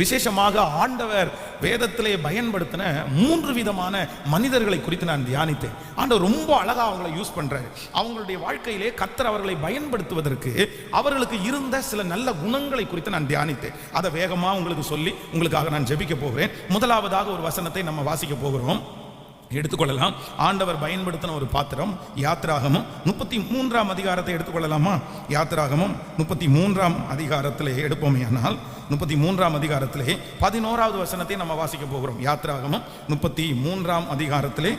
விசேஷமாக ஆண்டவர் வேதத்திலே பயன்படுத்தின 3 விதமான மனிதர்களை குறித்து நான் தியானித்தேன். ஆண்டவர் ரொம்ப அழகா அவங்களை யூஸ் பண்றாரு. அவங்களுடைய வாழ்க்கையிலே கர்த்தர் அவர்களை பயன்படுத்துவதற்கு அவர்களுக்கு இருந்த சில நல்ல குணங்களை குறித்து நான் தியானித்தேன். அதை வேகமா உங்களுக்கு சொல்லி உங்களுக்காக நான் ஜெபிக்க போகிறேன். முதலாவதாக ஒரு வசனத்தை நம்ம வாசிக்க போகிறோம். எடுத்துக்கொள்ளலாம். ஆண்டவர் பயன்படுத்தின ஒரு பாத்திரம் யாத்திராகமம் 33ஆம் அதிகாரத்தை எடுத்துக்கொள்ளலாமா? யாத்திராகமம் 33ஆம் அதிகாரத்திலே எடுப்போமே. ஆனால் 33ஆம் அதிகாரத்திலே 11வது வசனத்தை நம்ம வாசிக்க போகிறோம். யாத்திராகமம் 33ஆம் அதிகாரத்திலே,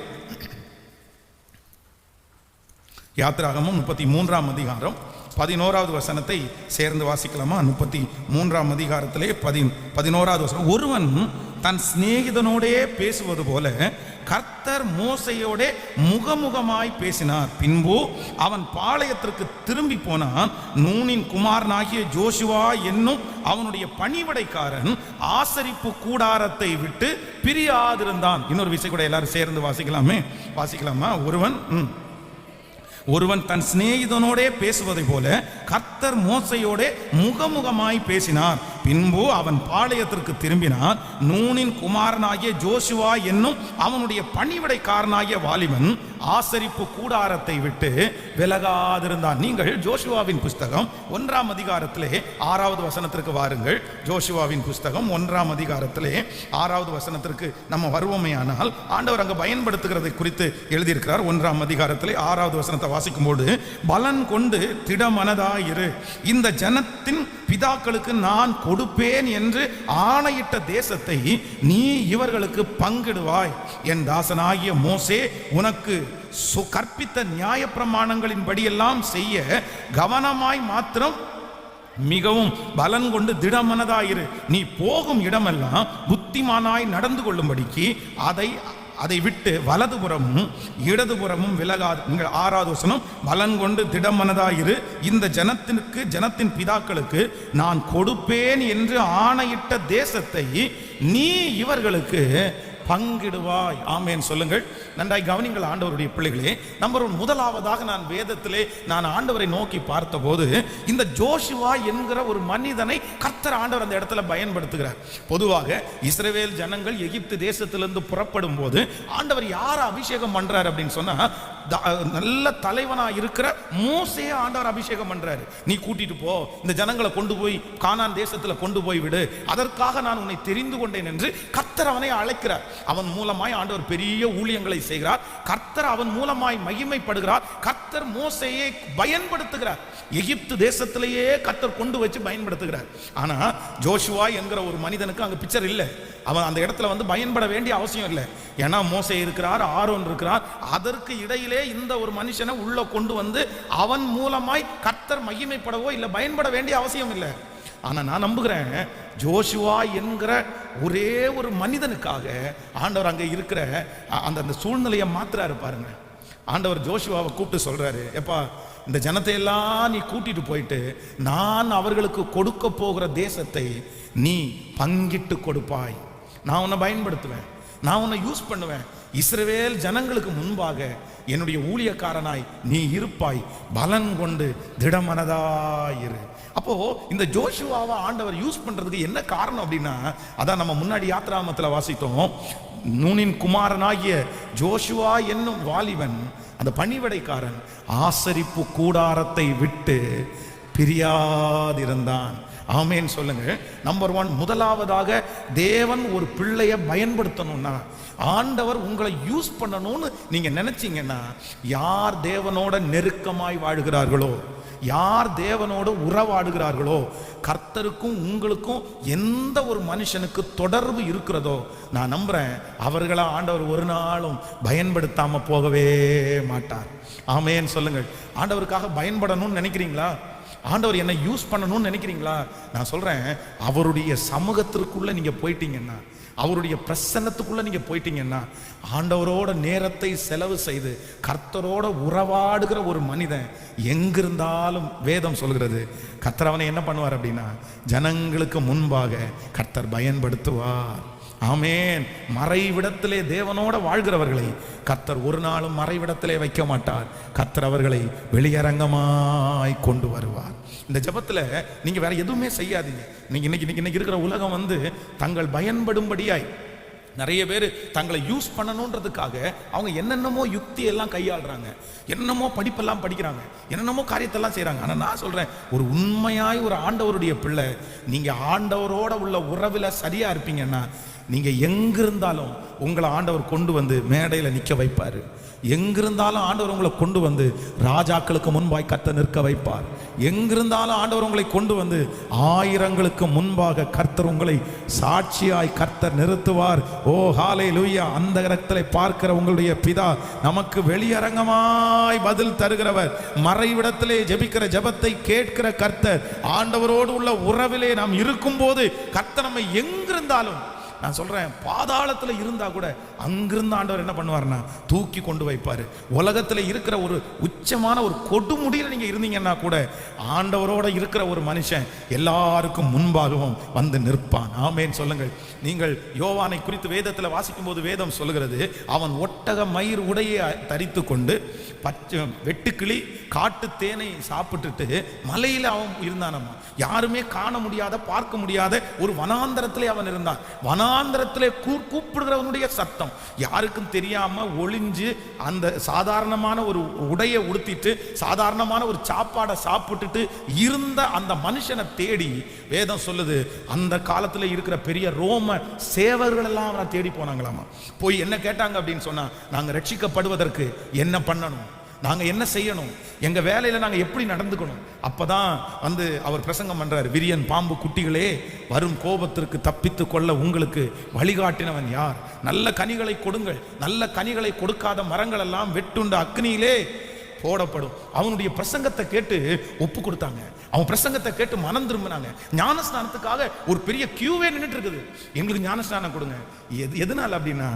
யாத்திராகமம் 33ஆம் அதிகாரம் 11வது வசனத்தை சேர்ந்து வாசிக்கலாமா? 33ஆம் அதிகாரத்திலே 11வது வசனம். ஒருவன் தன் சிநேகிதனோடே பேசுவது போல கர்த்தர் மோசையோடே முகமுகமாய் பேசினார். பின்பு அவன் பாளையத்திற்கு திரும்பி போனான். நூனின் குமாரனாகிய ஜோஷுவா என்னும் அவனுடைய பணிவிடைக்காரன் ஆசரிப்பு கூடாரத்தை விட்டு பிரியாதிருந்தான். இன்னொரு விஷயம் கூட எல்லாரும் சேர்ந்து வாசிக்கலாமா? ஒருவன் தன் சிநேகிதனோடே பேசுவதை போல கர்த்தர் மோசையோடே முகமுகமாய் பேசினார். பின்பு அவன் பாளையத்திற்கு திரும்பினான். நூனின் குமாரனாகிய ஜோஷுவா என்னும் அவனுடைய பணிவிடைக்காரனாகிய வாலிபன் ஆசரிப்பு கூடாரத்தை விட்டு விலகாதிருந்தான். நீங்கள் ஜோஷுவாவின் புஸ்தகம் 1ஆம் அதிகாரத்திலே 6வது வசனத்திற்கு வாருங்கள். ஜோஷுவாவின் புஸ்தகம் 1ஆம் அதிகாரத்திலே 6வது வசனத்திற்கு நம்ம வருவோமேயானால் ஆண்டவர் அங்கு பயன்படுத்துகிறதை குறித்து எழுதியிருக்கிறார். 1ஆம் அதிகாரத்திலே 6வது வசனத்தை வாசிக்கும்போது, பலன் கொண்டு திடமனதாயிரு, இந்த ஜனத்தின் பிதாக்களுக்கு நான் கொடுப்பேன் என்று ஆணையிட்ட தேசத்தை நீ இவர்களுக்கு பங்கிடுவாய். என் தாசனாகிய மோசே உனக்கு கற்பித்த நியாய பிரமாணங்களின் படியெல்லாம் செய்ய கவனமாய் மாத்திரம் மிகவும் பலன் கொண்டு திடமனதாயிரு. நீ போகும் இடமெல்லாம் புத்திமானாய் நடந்து கொள்ளும்படிக்கு அதை விட்டு வலதுபுறமும் இடதுபுறமும் விலகாது. நீங்கள் 6வது வசனம், பலன் கொண்டு திடமனதாயிரு, இந்த ஜனத்தின் பிதாக்களுக்கு நான் கொடுப்பேன் என்று ஆணையிட்ட தேசத்தை நீ இவர்களுக்கு பங்கிடுவாய். ஆமேன் சொல்லுங்கள். நன்றாய் கவனிங்கள் ஆண்டவருடைய பிள்ளைகளே. நம்பர் 1, முதலாவதாக நான் வேதத்திலே நான் ஆண்டவரை நோக்கி பார்த்தபோது இந்த ஜோஷுவா என்கிற ஒரு மனிதனை கர்த்தர் ஆண்டவர் அந்த இடத்துல பயன்படுத்துகிறார். பொதுவாக இஸ்ரவேல் ஜனங்கள் எகிப்து தேசத்திலிருந்து புறப்படும் போது ஆண்டவர் யாரை அபிஷேகம் பண்றாரு அப்படின்னு சொன்னா, நல்ல தலைவனா இருக்கிற மோசேயை ஆண்டவர் அபிஷேகம் பண்றாரு. நீ கூட்டிட்டு போ, இந்த ஜனங்களை கொண்டு போய் கானான் தேசத்துல கொண்டு போய் விடு, அதற்காக நான் உன்னை தெரிந்து கொண்டேன் என்று கர்த்தர் அவனை அழைக்கிறார். அவன் மூலமாய் ஆண்டவர் பெரிய ஊழியங்களை செய்கிறார். கர்த்தர் அவன் மூலமாய் மகிமைப்படுகிறார். கர்த்தர் மோசேயை பயன்படுத்துகிறார். எகிப்து தேசத்திலேயே கர்த்தர் கொண்டு வச்சு பயன்படுத்துகிறார். ஆனா ஜோஷுவா என்கிற ஒரு மனிதனுக்கு அங்க பிக்சர் இல்லை. அவன் அந்த இடத்துல வந்து பயன்பட வேண்டிய அவசியம் இல்லை. ஏன்னா மோசே இருக்கிறார், ஆரோன் இருக்கிறார். அதற்கு இடையிலே இந்த ஒரு மனுஷனை உள்ள கொண்டு வந்து அவன் மூலமாய் கர்த்தர் மகிமைப்படவோ இல்லை பயன்பட வேண்டிய அவசியம் இல்லை. ஆனா நான் நம்புகிறேன், ஜோஷுவா என்கிற ஒரே ஒரு மனிதனுக்காக ஆண்டவர் அங்க இருக்கிற அந்த சூழ்நிலையை மாத்துறாரு பாருங்க. ஆண்டவர் ஜோஷுவாவை கூப்பிட்டு சொல்றாரு, எப்பா இந்த ஜனத்தை எல்லாம் நீ கூட்டிட்டு போயிட்டு நான் அவர்களுக்கு கொடுக்க போகிற தேசத்தை நீ பங்கிட்டு கொடுப்பாய். நான் உன்னை பயன்படுத்துவேன், நான் உன்னை யூஸ் பண்ணுவேன். இஸ்ரவேல் ஜனங்களுக்கு முன்பாக என்னுடைய ஊழியக்காரனாய் நீ இருப்பாய். பலன் கொண்டு திடமனதாயிரு. அப்போ இந்த ஜோஷுவாவை ஆண்டவர் யூஸ் பண்றதுக்கு என்ன காரணம் அப்படின்னா, அதான் நம்ம முன்னாடி யாத்திராகமத்துல வாசித்தோம். நூனின் குமாரனாகிய ஜோஷுவா என்னும் வாலிபன், அந்த பணிவிடைக்காரன், ஆசரிப்பு கூடாரத்தை விட்டு பிரியாதிருந்தான். ஆமேன் சொல்லுங்க. நம்பர் 1, முதலாவதாக தேவன் ஒரு பிள்ளையை பயன்படுத்தணும்னா, ஆண்டவர் உங்களை யூஸ் பண்ணணும்னு நீங்க நினைச்சீங்கன்னா, யார் தேவனோட நெருக்கமாய் வாழ்கிறார்களோ, யார் தேவனோடு உறவாடுகிறார்களோ, கர்த்தருக்கும் உங்களுக்கும் எந்த ஒரு மனுஷனுக்கு தொடர்பு இருக்கிறதோ, நான் நம்புறேன் அவர்களை ஆண்டவர் ஒரு நாளும் பயன்படுத்தாம போகவே மாட்டார். ஆமேன் சொல்லுங்கள். ஆண்டவருக்காக பயன்படணும்னு நினைக்கிறீங்களா? ஆண்டவர் என்னை யூஸ் பண்ணணும்னு நினைக்கிறீங்களா? நான் சொல்றேன், அவருடைய சமூகத்திற்குள்ள நீங்க போயிட்டீங்கன்னா, அவருடைய பிரசன்னத்துக்குள்ள நீங்க போயிட்டீங்கன்னா, ஆண்டவரோட நேரத்தை செலவு செய்து கர்த்தரோட உறவாடுகிற ஒரு மனிதன் எங்கிருந்தாலும் வேதம் சொல்கிறது, கர்த்தர் அவனை என்ன பண்ணுவார் அப்படின்னா, ஜனங்களுக்கு முன்பாக கர்த்தர் பயன்படுத்துவார். ஆமேன். மறைவிடத்திலே தேவனோட வாழ்கிறவர்களை கர்த்தர் ஒரு நாளும் மறைவிடத்திலே வைக்க மாட்டார். கர்த்தர் அவர்களை வெளியரங்கமாய் கொண்டு வருவார். இந்த ஜெபத்துல நீங்க வேற எதுவுமே செய்யாதீங்க. நீங்க இன்னைக்கு இருக்கிற உலகம் தங்கள் பயன்படும்படியாய் நிறைய பேர் தங்களை யூஸ் பண்ணணுன்றதுக்காக அவங்க என்னென்னமோ யுக்தி எல்லாம் கையாளுறாங்க, என்னென்னமோ படிப்பெல்லாம் படிக்கிறாங்க, என்னென்னமோ காரியத்தெல்லாம் செய்கிறாங்க. ஆனால் நான் சொல்கிறேன், ஒரு உண்மையாய் ஒரு ஆண்டவருடைய பிள்ளை நீங்கள் ஆண்டவரோட உள்ள உறவில் சரியாக இருப்பீங்கன்னா நீங்கள் எங்கிருந்தாலும் உங்களை ஆண்டவர் கொண்டு மேடையில் நிற்க வைப்பார். எங்கிருந்தாலும் ஆண்டவர் உங்களை கொண்டு ராஜாக்களுக்கு முன்பாய் கர்த்தர் நிற்க வைப்பார். எங்கிருந்தாலும் ஆண்டவர் உங்களை கொண்டு ஆயிரங்களுக்கு முன்பாக கர்த்தர் உங்களை சாட்சியாய் கர்த்தர் நிறுத்துவார். ஓ ஹல்லேலூயா. அந்த இடத்திலே பார்க்கிற உங்களுடைய பிதா நமக்கு வெளியரங்கமாய் பதில் தருகிறவர். மறைவிடத்திலே ஜெபிக்கிற ஜெபத்தை கேட்கிற கர்த்தர், ஆண்டவரோடு உள்ள உறவிலே நாம் இருக்கும் போது கர்த்தர் நம்மை எங்கிருந்தாலும், நான் சொல்றேன், பாதாளத்தில் இருந்தா கூட அங்கிருந்து ஆண்டவர் என்ன பண்ணுவார்னா தூக்கி கொண்டு வைப்பார். உலகத்தில் இருக்கிற ஒரு உச்சமான ஒரு கொடுமுடியில் நீங்க இருந்தீங்கன்னா கூட ஆண்டவரோட இருக்கிற ஒரு மனுஷன் எல்லாருக்கும் முன்பாகவும் நிற்பான். ஆமேன் சொல்லுங்கள். நீங்கள் யோவானை குறித்து வேதத்தில் வாசிக்கும் போது வேதம் சொல்லுகிறது, அவன் ஒட்டக மயிர் உடையை தரித்து கொண்டு பச்சை வெட்டுக்கிளி காட்டு தேனை சாப்பிட்டுட்டு மலையில் அவன் இருந்தானம்மா. யாருமே காண முடியாத பார்க்க முடியாத ஒரு வனாந்தரத்திலே அவன் இருந்தான். வனாந்தரத்திலே கூப்பிடுகிறவனுடைய சத்தம் யாருக்கும் தெரியாம ஒளிஞ்சு அந்த சாதாரணமான ஒரு உடையை உடுத்திட்டு சாதாரணமான ஒரு சாப்பாடை சாப்பிட்டுட்டு இருந்த அந்த மனுஷனை தேடி வேதம் சொல்லுது, அந்த காலத்தில் இருக்கிற பெரிய ரோம சேவர்கள் எல்லாம் அவனை தேடி போனாங்களாமா. போய் என்ன கேட்டாங்க அப்படின்னு சொன்னா, நாங்க ரட்சிக்கப்படுவதற்கு என்ன பண்ணணும், நாங்க என்ன செய்யணும், எங்க வேலையில நாங்க எப்படி நடந்துக்கணும். அப்பதான் அவர் பிரசங்கம் பண்றாரு, விரியன் பாம்பு குட்டிகளே, வரும் கோபத்திற்கு தப்பித்து கொள்ள உங்களுக்கு வழிகாட்டினவன் யார்? நல்ல கனிகளை கொடுங்கள். நல்ல கனிகளை கொடுக்காத மரங்கள் எல்லாம் வெட்டுண்ட அக்னியிலே போடப்படும். அவனுடைய பிரசங்கத்தை கேட்டு ஒப்பு கொடுத்தாங்க. அவன் பிரசங்கத்தை கேட்டு மனம் திரும்பினாங்க. ஞானஸ்நானத்துக்காக ஒரு பெரிய கியூவே நின்றுட்டு இருக்குது, எங்களுக்கு ஞானஸ்நானம் கொடுங்க. எதனால அப்படின்னா,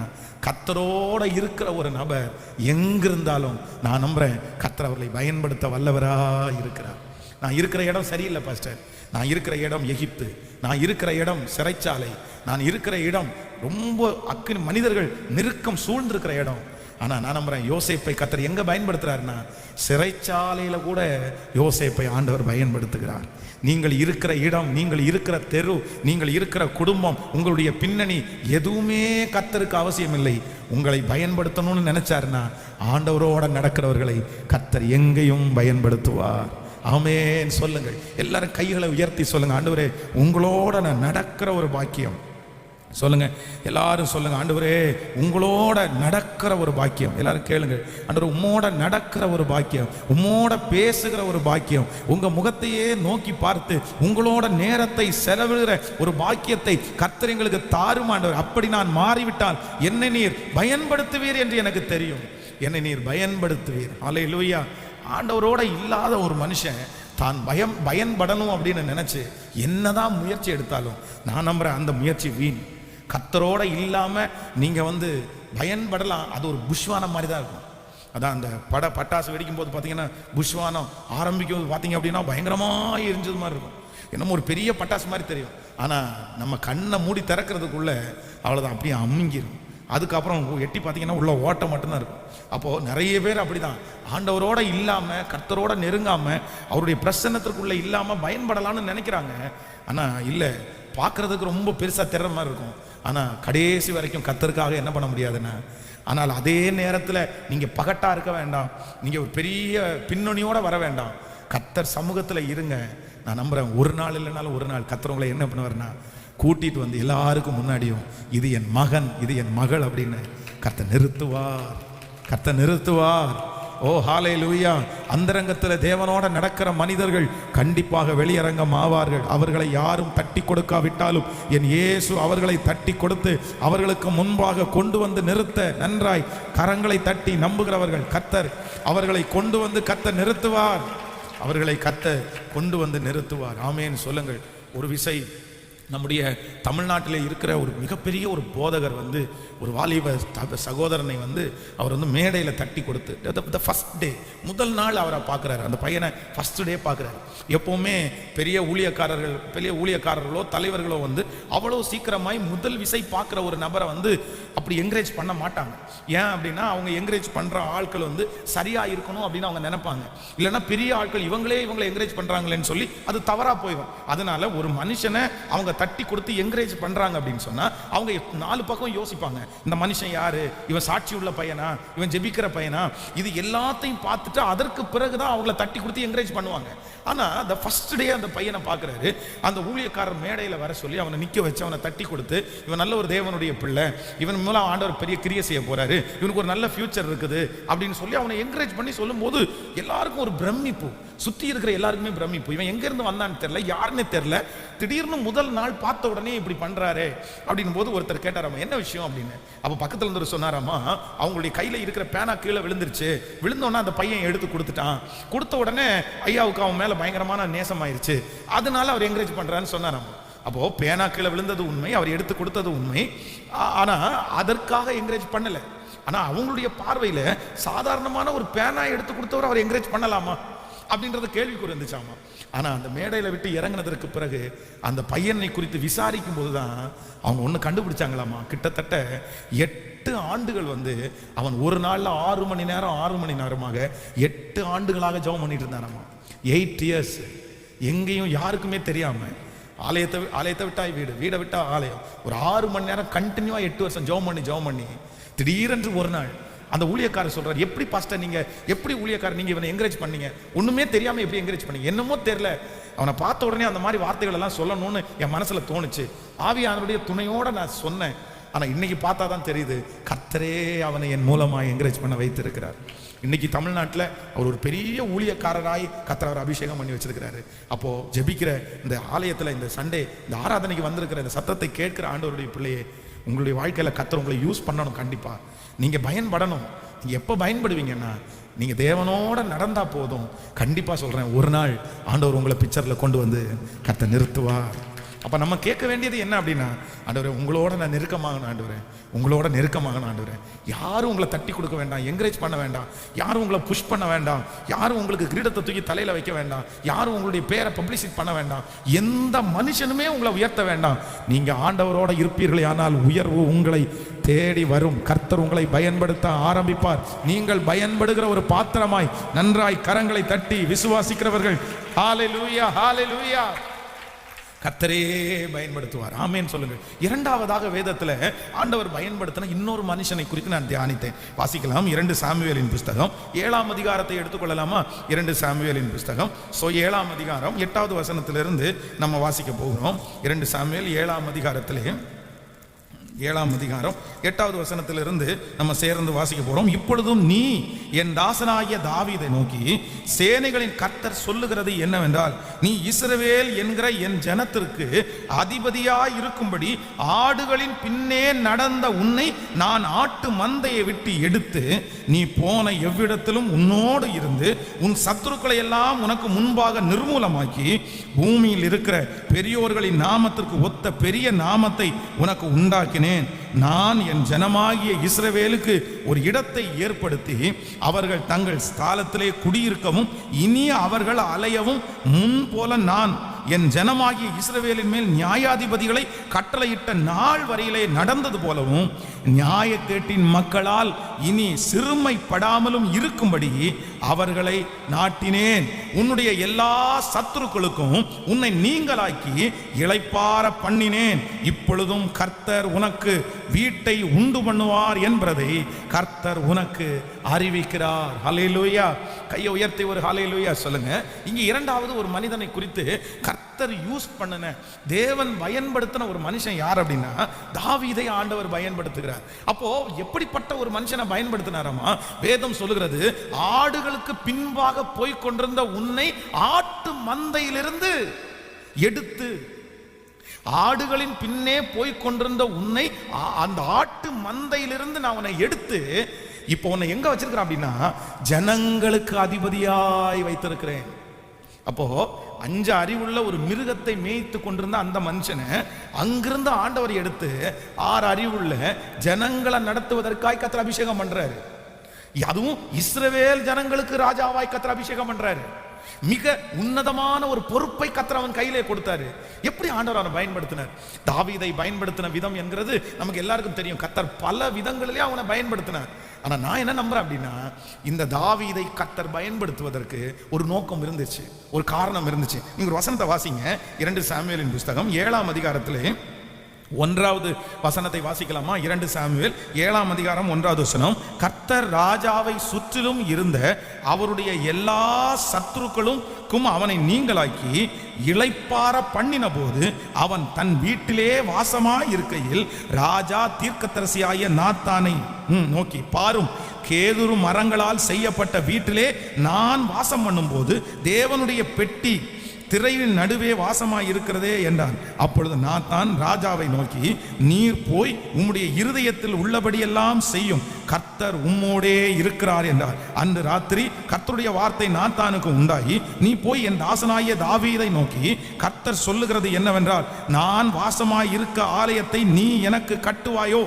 கர்த்தரோட இருக்கிற ஒரு நபர் எங்கிருந்தாலும் நான் நம்புறேன் கர்த்தர் அவர்களை பயன்படுத்த வல்லவரா இருக்கிறார். நான் இருக்கிற இடம் சரியில்லை பாஸ்டர், நான் இருக்கிற இடம் எகிப்து, நான் இருக்கிற இடம் சிறைச்சாலை, நான் இருக்கிற இடம் ரொம்ப அக்கினி மனிதர்கள் நெருக்கம் சூழ்ந்திருக்கிற இடம். ஆனா நான் நம்புறேன், யோசேப்பை கர்த்தர் எங்க பயன்படுத்துறாருன்னா சிறைச்சாலையில கூட யோசேப்பை ஆண்டவர் பயன்படுத்துகிறார். நீங்கள் இருக்கிற இடம், நீங்கள் இருக்கிற தெரு, நீங்கள் இருக்கிற குடும்பம், உங்களுடைய பின்னணி எதுவுமே கர்த்தருக்கு அவசியம் இல்லை. உங்களை பயன்படுத்தணும்னு நினைச்சாருன்னா ஆண்டவரோட நடக்கிறவர்களை கர்த்தர் எங்கேயும் பயன்படுத்துவார். ஆமென் சொல்லுங்கள். எல்லாரும் கைகளை உயர்த்தி சொல்லுங்க, ஆண்டவரே உங்களோட நான் நடக்கிற ஒரு பாக்கியம். சொல்லுங்க, எல்லாரும் சொல்லுங்க, ஆண்டவரே உங்களோட நடக்கிற ஒரு பாக்கியம். எல்லாரும் கேளுங்க, ஆண்டவரே உம்மோட நடக்கிற ஒரு பாக்கியம், உம்மோட பேசுகிற ஒரு பாக்கியம், உங்க முகத்தையே நோக்கி பார்த்து உங்களோட நேரத்தை செலவிடுகிற ஒரு பாக்கியத்தை கர்த்தர் எங்களுக்கு தாரும் ஆண்டவர். அப்படி நான் மாறிவிட்டால் என்னை நீர் பயன்படுத்துவீர் என்று எனக்கு தெரியும். என்னை நீர் பயன்படுத்துவீர். ஹல்லேலூயா. ஆண்டவரோட இல்லாத ஒரு மனுஷன் தான் பயன்படணும் அப்படின்னு நினைச்சு என்னதான் முயற்சி எடுத்தாலும் நான் நம்புறேன் அந்த முயற்சி வீண். கர்த்தரோட இல்லாம நீங்க பயன்படலாம், அது ஒரு புஷ்வானம் மாதிரி தான் இருக்கும். அதான் அந்த பட்டாசு வெடிக்கும் போது பார்த்தீங்கன்னா புஷ்வானம் ஆரம்பிக்கும் போது பார்த்தீங்க அப்படின்னா பயங்கரமாக எரிஞ்சது மாதிரி இருக்கும், என்னமோ ஒரு பெரிய பட்டாசு மாதிரி தெரியும். ஆனால் நம்ம கண்ணை மூடி திறக்கிறதுக்குள்ள அவ்வளோதான், அப்படியே அமுங்கிடும். அதுக்கப்புறம் எட்டி பார்த்தீங்கன்னா உள்ள ஓட்டம் மட்டும்தான் இருக்கும். அப்போது நிறைய பேர் அப்படிதான் ஆண்டவரோட இல்லாமல் கர்த்தரோட நெருங்காமல் அவருடைய பிரசன்னத்திற்குள்ளே இல்லாமல் பயன்படலான்னு நினைக்கிறாங்க. ஆனால் இல்லை, பார்க்குறதுக்கு ரொம்ப பெருசாக தெரிற மாதிரி இருக்கும். ஆனால் கடைசி வரைக்கும் கர்த்தருக்காக என்ன பண்ண முடியாதுன்னா, ஆனால் அதே நேரத்தில் நீங்கள் பகட்டாக இருக்க வேண்டாம், நீங்கள் ஒரு பெரிய பின்னணியோடு வர வேண்டாம், கர்த்தர் சமூகத்தில் இருங்க. நான் நம்புகிறேன் ஒரு நாள் இல்லைனாலும் ஒரு நாள் கர்த்தர் உங்களை என்ன பண்ணுவார்னா கூட்டிட்டு எல்லாருக்கும் முன்னாடியும் இது என் மகன், இது என் மகள் அப்படின்னு கர்த்தர் நிறுத்துவார். கர்த்தர் நிறுத்துவார். ஓ ஹல்லேலூயா. அந்தரங்கத்தில் தேவனோட நடக்கிற மனிதர்கள் கண்டிப்பாக வெளியரங்கம் ஆவார்கள். அவர்களை யாரும் தட்டி கொடுக்காவிட்டாலும் என் இயேசு அவர்களை தட்டி கொடுத்து அவர்களுக்கு முன்பாக கொண்டு நிறுத்த நன்றாய் கரங்களை தட்டி நம்புகிறவர்கள் கர்த்தர் அவர்களை கொண்டு கர்த்தர் நிறுத்துவார். அவர்களை கர்த்தர் கொண்டு நிறுத்துவார். ஆமென் சொல்லுங்கள். ஒரு விசை நம்முடைய தமிழ்நாட்டில் இருக்கிற ஒரு மிகப்பெரிய ஒரு போதகர் வந்து ஒரு வாலிப சகோதரனை வந்து அவர் வந்து மேடையில் தட்டி கொடுத்து ஃபர்ஸ்ட் டே முதல் நாள் அவரை பார்க்குறாரு. அந்த பையனை ஃபர்ஸ்ட் டே பார்க்குறாரு. எப்போவுமே பெரிய ஊழியக்காரர்களோ தலைவர்களோ வந்து அவ்வளோ சீக்கிரமாய் முதல் விசை பார்க்குற ஒரு நபரை வந்து அப்படி என்கரேஜ் பண்ண மாட்டாங்க. ஏன் அப்படின்னா அவங்க என்கரேஜ் பண்ணுற ஆட்கள் வந்து சரியாக இருக்கணும் அப்படின்னு அவங்க நினைப்பாங்க. இல்லைன்னா பெரிய ஆட்கள் இவங்களை என்கரேஜ் பண்ணுறாங்களேன்னு சொல்லி அது தவறாக போயிடும். அதனால ஒரு மனுஷனை அவங்க தட்டி கொடுத்து என்கரேஜ் பண்றாங்க அப்படின்னு சொன்னா அவங்க 4 பக்கம் யோசிப்பாங்க. இந்த மனுஷன் யாரு, இவன் சாட்சி உள்ள பையனா, இவன் ஜெபிக்கிற பையனா, இது எல்லாத்தையும் பார்த்துட்டு அதற்கு பிறகுதான் அவங்கள தட்டி கொடுத்து என்கரேஜ் பண்ணுவாங்க. ஆனா அந்த ஃபர்ஸ்ட் டே அந்த பையனை பார்க்குறாரு. அந்த ஊழியக்காரர் மேடையில் வர சொல்லி அவனை நிற்க வச்சு அவனை தட்டி கொடுத்து இவன் நல்ல ஒரு தேவனுடைய பிள்ளை, இவன் மூலம் ஆண்டவர் பெரிய கிரியை செய்ய போறாரு, இவனுக்கு ஒரு நல்ல ஃபியூச்சர் இருக்குது அப்படின்னு சொல்லி அவனை என்கரேஜ் பண்ணி சொல்லும் போது எல்லாருக்கும் ஒரு பிரமிப்பு, சுற்றி இருக்கிற எல்லாருக்குமே பிரமிப்பு. இவன் எங்க இருந்து வந்தான்னு தெரியல, யாருன்னே தெரியல, திடீர்னு முதல் நாள் பார்த்த உடனே இப்படி பண்றாரு அப்படின்னு போது ஒருத்தர் கேட்டாராமா என்ன விஷயம் அப்படின்னு. அப்ப பக்கத்துல இருந்து சொன்னாராமா அவங்களுடைய கையில இருக்கிற பேனா கீழே விழுந்துருச்சு, விழுந்தோன்னா அந்த பையன் எடுத்து கொடுத்துட்டான், கொடுத்த உடனே ஐயாவுக்கு அவன் மேல பயங்கரமான நேசம் ஆயிருச்சு, அதனால அவர் என்கரேஜ் பண்றான்னு சொன்னாராமா. அப்போ பேனா கீழே விழுந்தது உண்மை, அவர் எடுத்து கொடுத்தது உண்மை, ஆனா அதற்காக என்கரேஜ் பண்ணல. ஆனா அவங்களுடைய பார்வையில சாதாரணமான ஒரு பேனா எடுத்து கொடுத்தவர் அவர் என்கரேஜ் பண்ணலாமா அப்படின்றது கேள்விக்குறி இருந்துச்சாமா. ஆனா அந்த மேடையில விட்டு இறங்கினதற்கு பிறகு அந்த பையனை குறித்து விசாரிக்கும் போதுதான் அவங்க ஒண்ணு கண்டுபிடிச்சாங்களாமா. கிட்டத்தட்ட 8 ஆண்டுகள் வந்து அவன் ஒரு நாள்ல 6 மணி நேரமாக 8 ஆண்டுகளாக ஜெபம் பண்ணிட்டு இருந்தாராமா. 8 இயர்ஸ் எங்கேயும் யாருக்குமே தெரியாம, ஆலயத்தை விட்டா வீடை விட்டா ஆலயம், ஒரு 6 மணி நேரம் கண்டினியூவா 8 வருஷம் ஜெபம் பண்ணி திடீரென்று ஒரு நாள் அந்த ஊழியக்காரர் சொல்றாரு, எப்படி பாஸ்டர் நீங்க எப்படி ஊழியக்காரர் நீங்க இவனை என்கரேஜ் பண்ணீங்க, ஒண்ணுமே தெரியாம எப்படி என்கரேஜ் பண்ணீங்க, என்னமோ தெரியல, அவனை பார்த்த உடனே அந்த மாதிரி வார்த்தைகள் எல்லாம் சொல்லணும்னு என் மனசுல தோணுச்சு, ஆவியானவருடைய துணையோட நான் சொன்னேன், ஆனா இன்னைக்கு பார்த்தா தான் தெரியுது கர்த்தரே அவனை என் மூலமா என்கரேஜ் பண்ண வைத்திருக்கிறார். இன்னைக்கு தமிழ்நாட்டில் அவர் ஒரு பெரிய ஊழியக்காரராய் கர்த்தர் அவர் அபிஷேகம் பண்ணி வச்சிருக்கிறாரு. அப்போ ஜெபிக்கிற இந்த ஆலயத்தில் இந்த சண்டே இந்த ஆராதனைக்கு வந்திருக்கிற இந்த சத்தத்தை கேட்கிற ஆண்டவருடைய பிள்ளையே, உங்களுடைய வாழ்க்கையில கர்த்தர் உங்களை யூஸ் பண்ணணும். கண்டிப்பா நீங்க பயன்படணும். நீங்க எப்போ பயன்படுவீங்கன்னா நீங்க தேவனோட நடந்தா போதும். கண்டிப்பா சொல்றேன், ஒரு நாள் ஆண்டவர் உங்களை பிக்சர்ல கொண்டு வந்து கர்த்தர் நிறுத்துவார். அப்ப நம்ம கேட்க வேண்டியது என்ன அப்படின்னா, ஆண்டவரே உங்களோட நான் நெருக்கமாகணும், ஆண்டவரே உங்களோட நெருக்கமாகணும், ஆண்டவரே யாரும் உங்களை தட்டி கொடுக்க வேண்டாம், என்கரேஜ் பண்ண வேண்டாம், யாரும் உங்களை புஷ் பண்ண வேண்டாம், யாரும் உங்களுக்கு கிரீடத்தை தூக்கி தலையில வைக்க வேண்டாம், யாரும் உங்களுடைய பேரை பப்ளிசிட் பண்ண வேண்டாம், எந்த மனுஷனுமே உங்களை உயர்த்த வேண்டாம். நீங்க ஆண்டவரோட இருப்பீர்களே ஆனால் உயர்வு உங்களை தேடி வரும். கர்த்தர் உங்களை பயன்படுத்த ஆரம்பிப்பார். நீங்கள் பயன்படுகிற ஒரு பாத்திரமாய் நன்றாய் கரங்களை தட்டி விசுவாசிக்கிறவர்கள் ஹalleluya ஹalleluya கர்த்தரே பயன்படுத்துவார். ஆமென் சொல்லுங்க. இரண்டாவதாக வேதத்துல ஆண்டவர் பயன்படுத்தின இன்னொரு மனுஷனை குறித்து நான் தியானித்தேன். வாசிக்கலாம். 2 சாமுவேலின் புஸ்தகம் 7ஆம் அதிகாரத்தை எடுத்துக்கொள்ளலாமா? 2 சாமுவேலின் புஸ்தகம் 7ஆம் அதிகாரம் 8வது வசனத்திலிருந்து நம்ம வாசிக்க போகிறோம். 2 சாமுவேல் 7ஆம் அதிகாரத்திலே 7ஆம் அதிகாரம் 8வது வசனத்திலிருந்து நம்ம சேர்ந்து வாசிக்க போறோம். இப்பொழுதும் நீ என் தாசனாகிய தாவீதை நோக்கி சேனைகளின் கர்த்தர் சொல்லுகிறது என்னவென்றால், நீ இஸ்ரவேல் என்கிற என் ஜனத்திற்கு அதிபதியாய் இருக்கும்படி ஆடுகளின் பின்னே நடந்த உன்னை நான் ஆட்டு மந்தையை விட்டு எடுத்து நீ போன எவ்விடத்திலும் உன்னோடு இருந்து உன் சத்துருக்களை எல்லாம் உனக்கு முன்பாக நிர்மூலமாக்கி பூமியில் இருக்கிற பெரியோர்களின் நாமத்திற்கு ஒத்த பெரிய நாமத்தை உனக்கு உண்டாக்கினேன். நான் என் ஜனமாகிய இஸ்ரவேலுக்கு ஒரு இடத்தை ஏற்படுத்தி அவர்கள் தங்கள் ஸ்தலத்திலே குடியிருக்கவும் இனி அவர்கள் அலையவும் முன் போல நான் என் ஜனமாகிய இஸ்ரவேலின் மேல் நியாயாதிபதிகளை கட்டளையிட்ட நாள் வரையிலே நடந்தது போலவும் நியாயக்கேட்டின் மக்களால் இனி சிறுமைப்படாமலும் இருக்கும்படி அவர்களை நாட்டினேன். உன்னுடைய எல்லா சத்துருக்களுக்கும் உன்னை நீங்களாக்கி இளைப்பார பண்ணினேன். இப்பொழுதும் கர்த்தர் உனக்கு வீட்டை உண்டு பண்ணுவார் என்பதை கர்த்தர் உனக்கு அறிவிக்கிறார். ஹல்லேலூயா. கையை உயர்த்தி ஒரு ஹல்லேலூயா சொல்லுங்க. இங்க இரண்டாவது ஒரு மனிதனை குறித்து கர்த்தர் யூஸ் பண்ணன, தேவன் பயன்படுத்தின ஒரு மனுஷன் யார் அப்படின்னா தாவீதை ஆண்டவர் பயன்படுத்துகிறார். அப்போ எப்படிப்பட்ட ஒரு மனுஷனை பயன்படுத்தினாராமா? வேதம் சொல்லுகிறது, ஆடுகளுக்கு பின்பாக போய் கொண்டிருந்த உன்னை ஆட்டு மந்தையிலிருந்து எடுத்து, ஆடுகளின் பின்னே போய் கொண்டிருந்த உன்னை அந்த ஆட்டு மந்தையிலிருந்து நான் உன்னை எடுத்து இப்போ உன்னை எங்க வச்சிருக்கிறேன் அப்படின்னா ஜனங்களுக்கு அதிபதியாய் வைத்திருக்கிறேன். அப்போ 5 அறிவுள்ள ஒரு மிருகத்தை மேய்த்து கொண்டிருந்த அந்த மனுஷனை அங்கிருந்து ஆண்டவர் எடுத்து 6 அறிவுள்ள ஜனங்களை நடத்துவதற்காய் கர்த்தர் அபிஷேகம் பண்றாரு. அதுவும் இஸ்ரவேல் ஜனங்களுக்கு ராஜாவாய் கர்த்தர் அபிஷேகம் பண்றாரு. மிக உன்னதமான ஒரு பொறுப்பை கர்த்தர் அவன் கையிலே கொடுத்தாரு. எப்படி ஆண்டவர் அவனை பயன்படுத்தினார்? தாவீதை பயன்படுத்தின விதம் என்கிறது நமக்கு எல்லாருக்கும் தெரியும். கர்த்தர் பல விதங்களிலே அவனை பயன்படுத்தினார். ஆனா நான் என்ன நம்புறேன் அப்படின்னா, இந்த தாவீதை கர்த்தர் பயன்படுத்துவதற்கு ஒரு நோக்கம் இருந்துச்சு, ஒரு காரணம் இருந்துச்சு. நீங்க ஒரு வசனத்தை வாசிங்க, 2 சாமுவேலின் புஸ்தகம் 7ஆம் அதிகாரத்திலே 1வது வசனத்தை வாசிக்கலாமா? 2 சாமுவேல் 7ஆம் அதிகாரம் 1வது வசனம். கர்த்தர் ராஜாவை சுற்றிலும் இருந்த அவருடைய எல்லா சத்துருக்களுக்கும் அவனை நீங்களாக்கி இளைப்பார பண்ணின போது அவன் தன் வீட்டிலே வாசமாய் இருக்கையில் ராஜா தீர்க்கதரிசியாகிய நாத்தானை நோக்கி, பாரும், கேதுரு மரங்களால் செய்யப்பட்ட வீட்டிலே நான் வாசம் பண்ணும் போது தேவனுடைய பெட்டி திரையின் நடுவே வாசமாய் இருக்கிறதே என்றான். அப்பொழுது நாத்தான் ராஜாவை நோக்கி, நீர் போய் உம்முடைய இருதயத்தில் உள்ளபடியெல்லாம் செய்யும், கர்த்தர் உம்மோடே இருக்கிறார் என்றார். அன்று ராத்திரி கர்த்தருடைய வார்த்தை நாத்தானுக்கு உண்டாகி, நீ போய் என் தாசனாகிய தாவீதை நோக்கி, கர்த்தர் சொல்லுகிறது என்னவென்றால், நான் வாசமாய் இருக்க ஆலயத்தை நீ எனக்கு கட்டுவாயோ?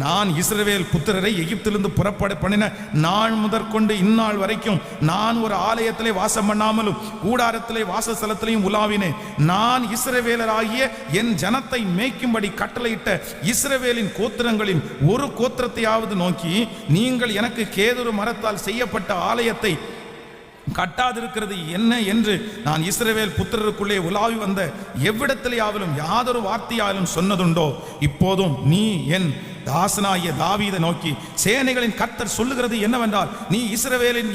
நான் இஸ்ரவேல் புத்திரரை எகிப்திலிருந்து புறப்பட பண்ணின நாள் முதற்கொண்டு இந்நாள் வரைக்கும் நான் ஒரு ஆலயத்திலே வாசம் பண்ணாமலும் கூடாரத்திலே வாசஸ்தலத்திலேயும் உலாவினேன். நான் இஸ்ரவேலராகிய என் ஜனத்தை மேய்க்கும்படி கட்டளையிட்ட இஸ்ரவேலின் கோத்திரங்களின் ஒரு கோத்திரத்தையாவது நோக்கி, நீங்கள் எனக்கு கேதுரு மரத்தால் செய்யப்பட்ட ஆலயத்தை கட்டாதிருக்கிறது என்ன என்று நான் இஸ்ரவேல் புத்திரருக்குள்ளே உலாவி வந்த எவ்விடத்திலேயாவிலும் யாதொரு வார்த்தையாலும் சொன்னதுண்டோ? இப்போதும் நீ என் தாசனாகிய தாவீதை நோக்கி, சேனைகளின் கர்த்தர் சொல்லுகிறது என்னவென்றால், நீ இஸ்ரவேலின்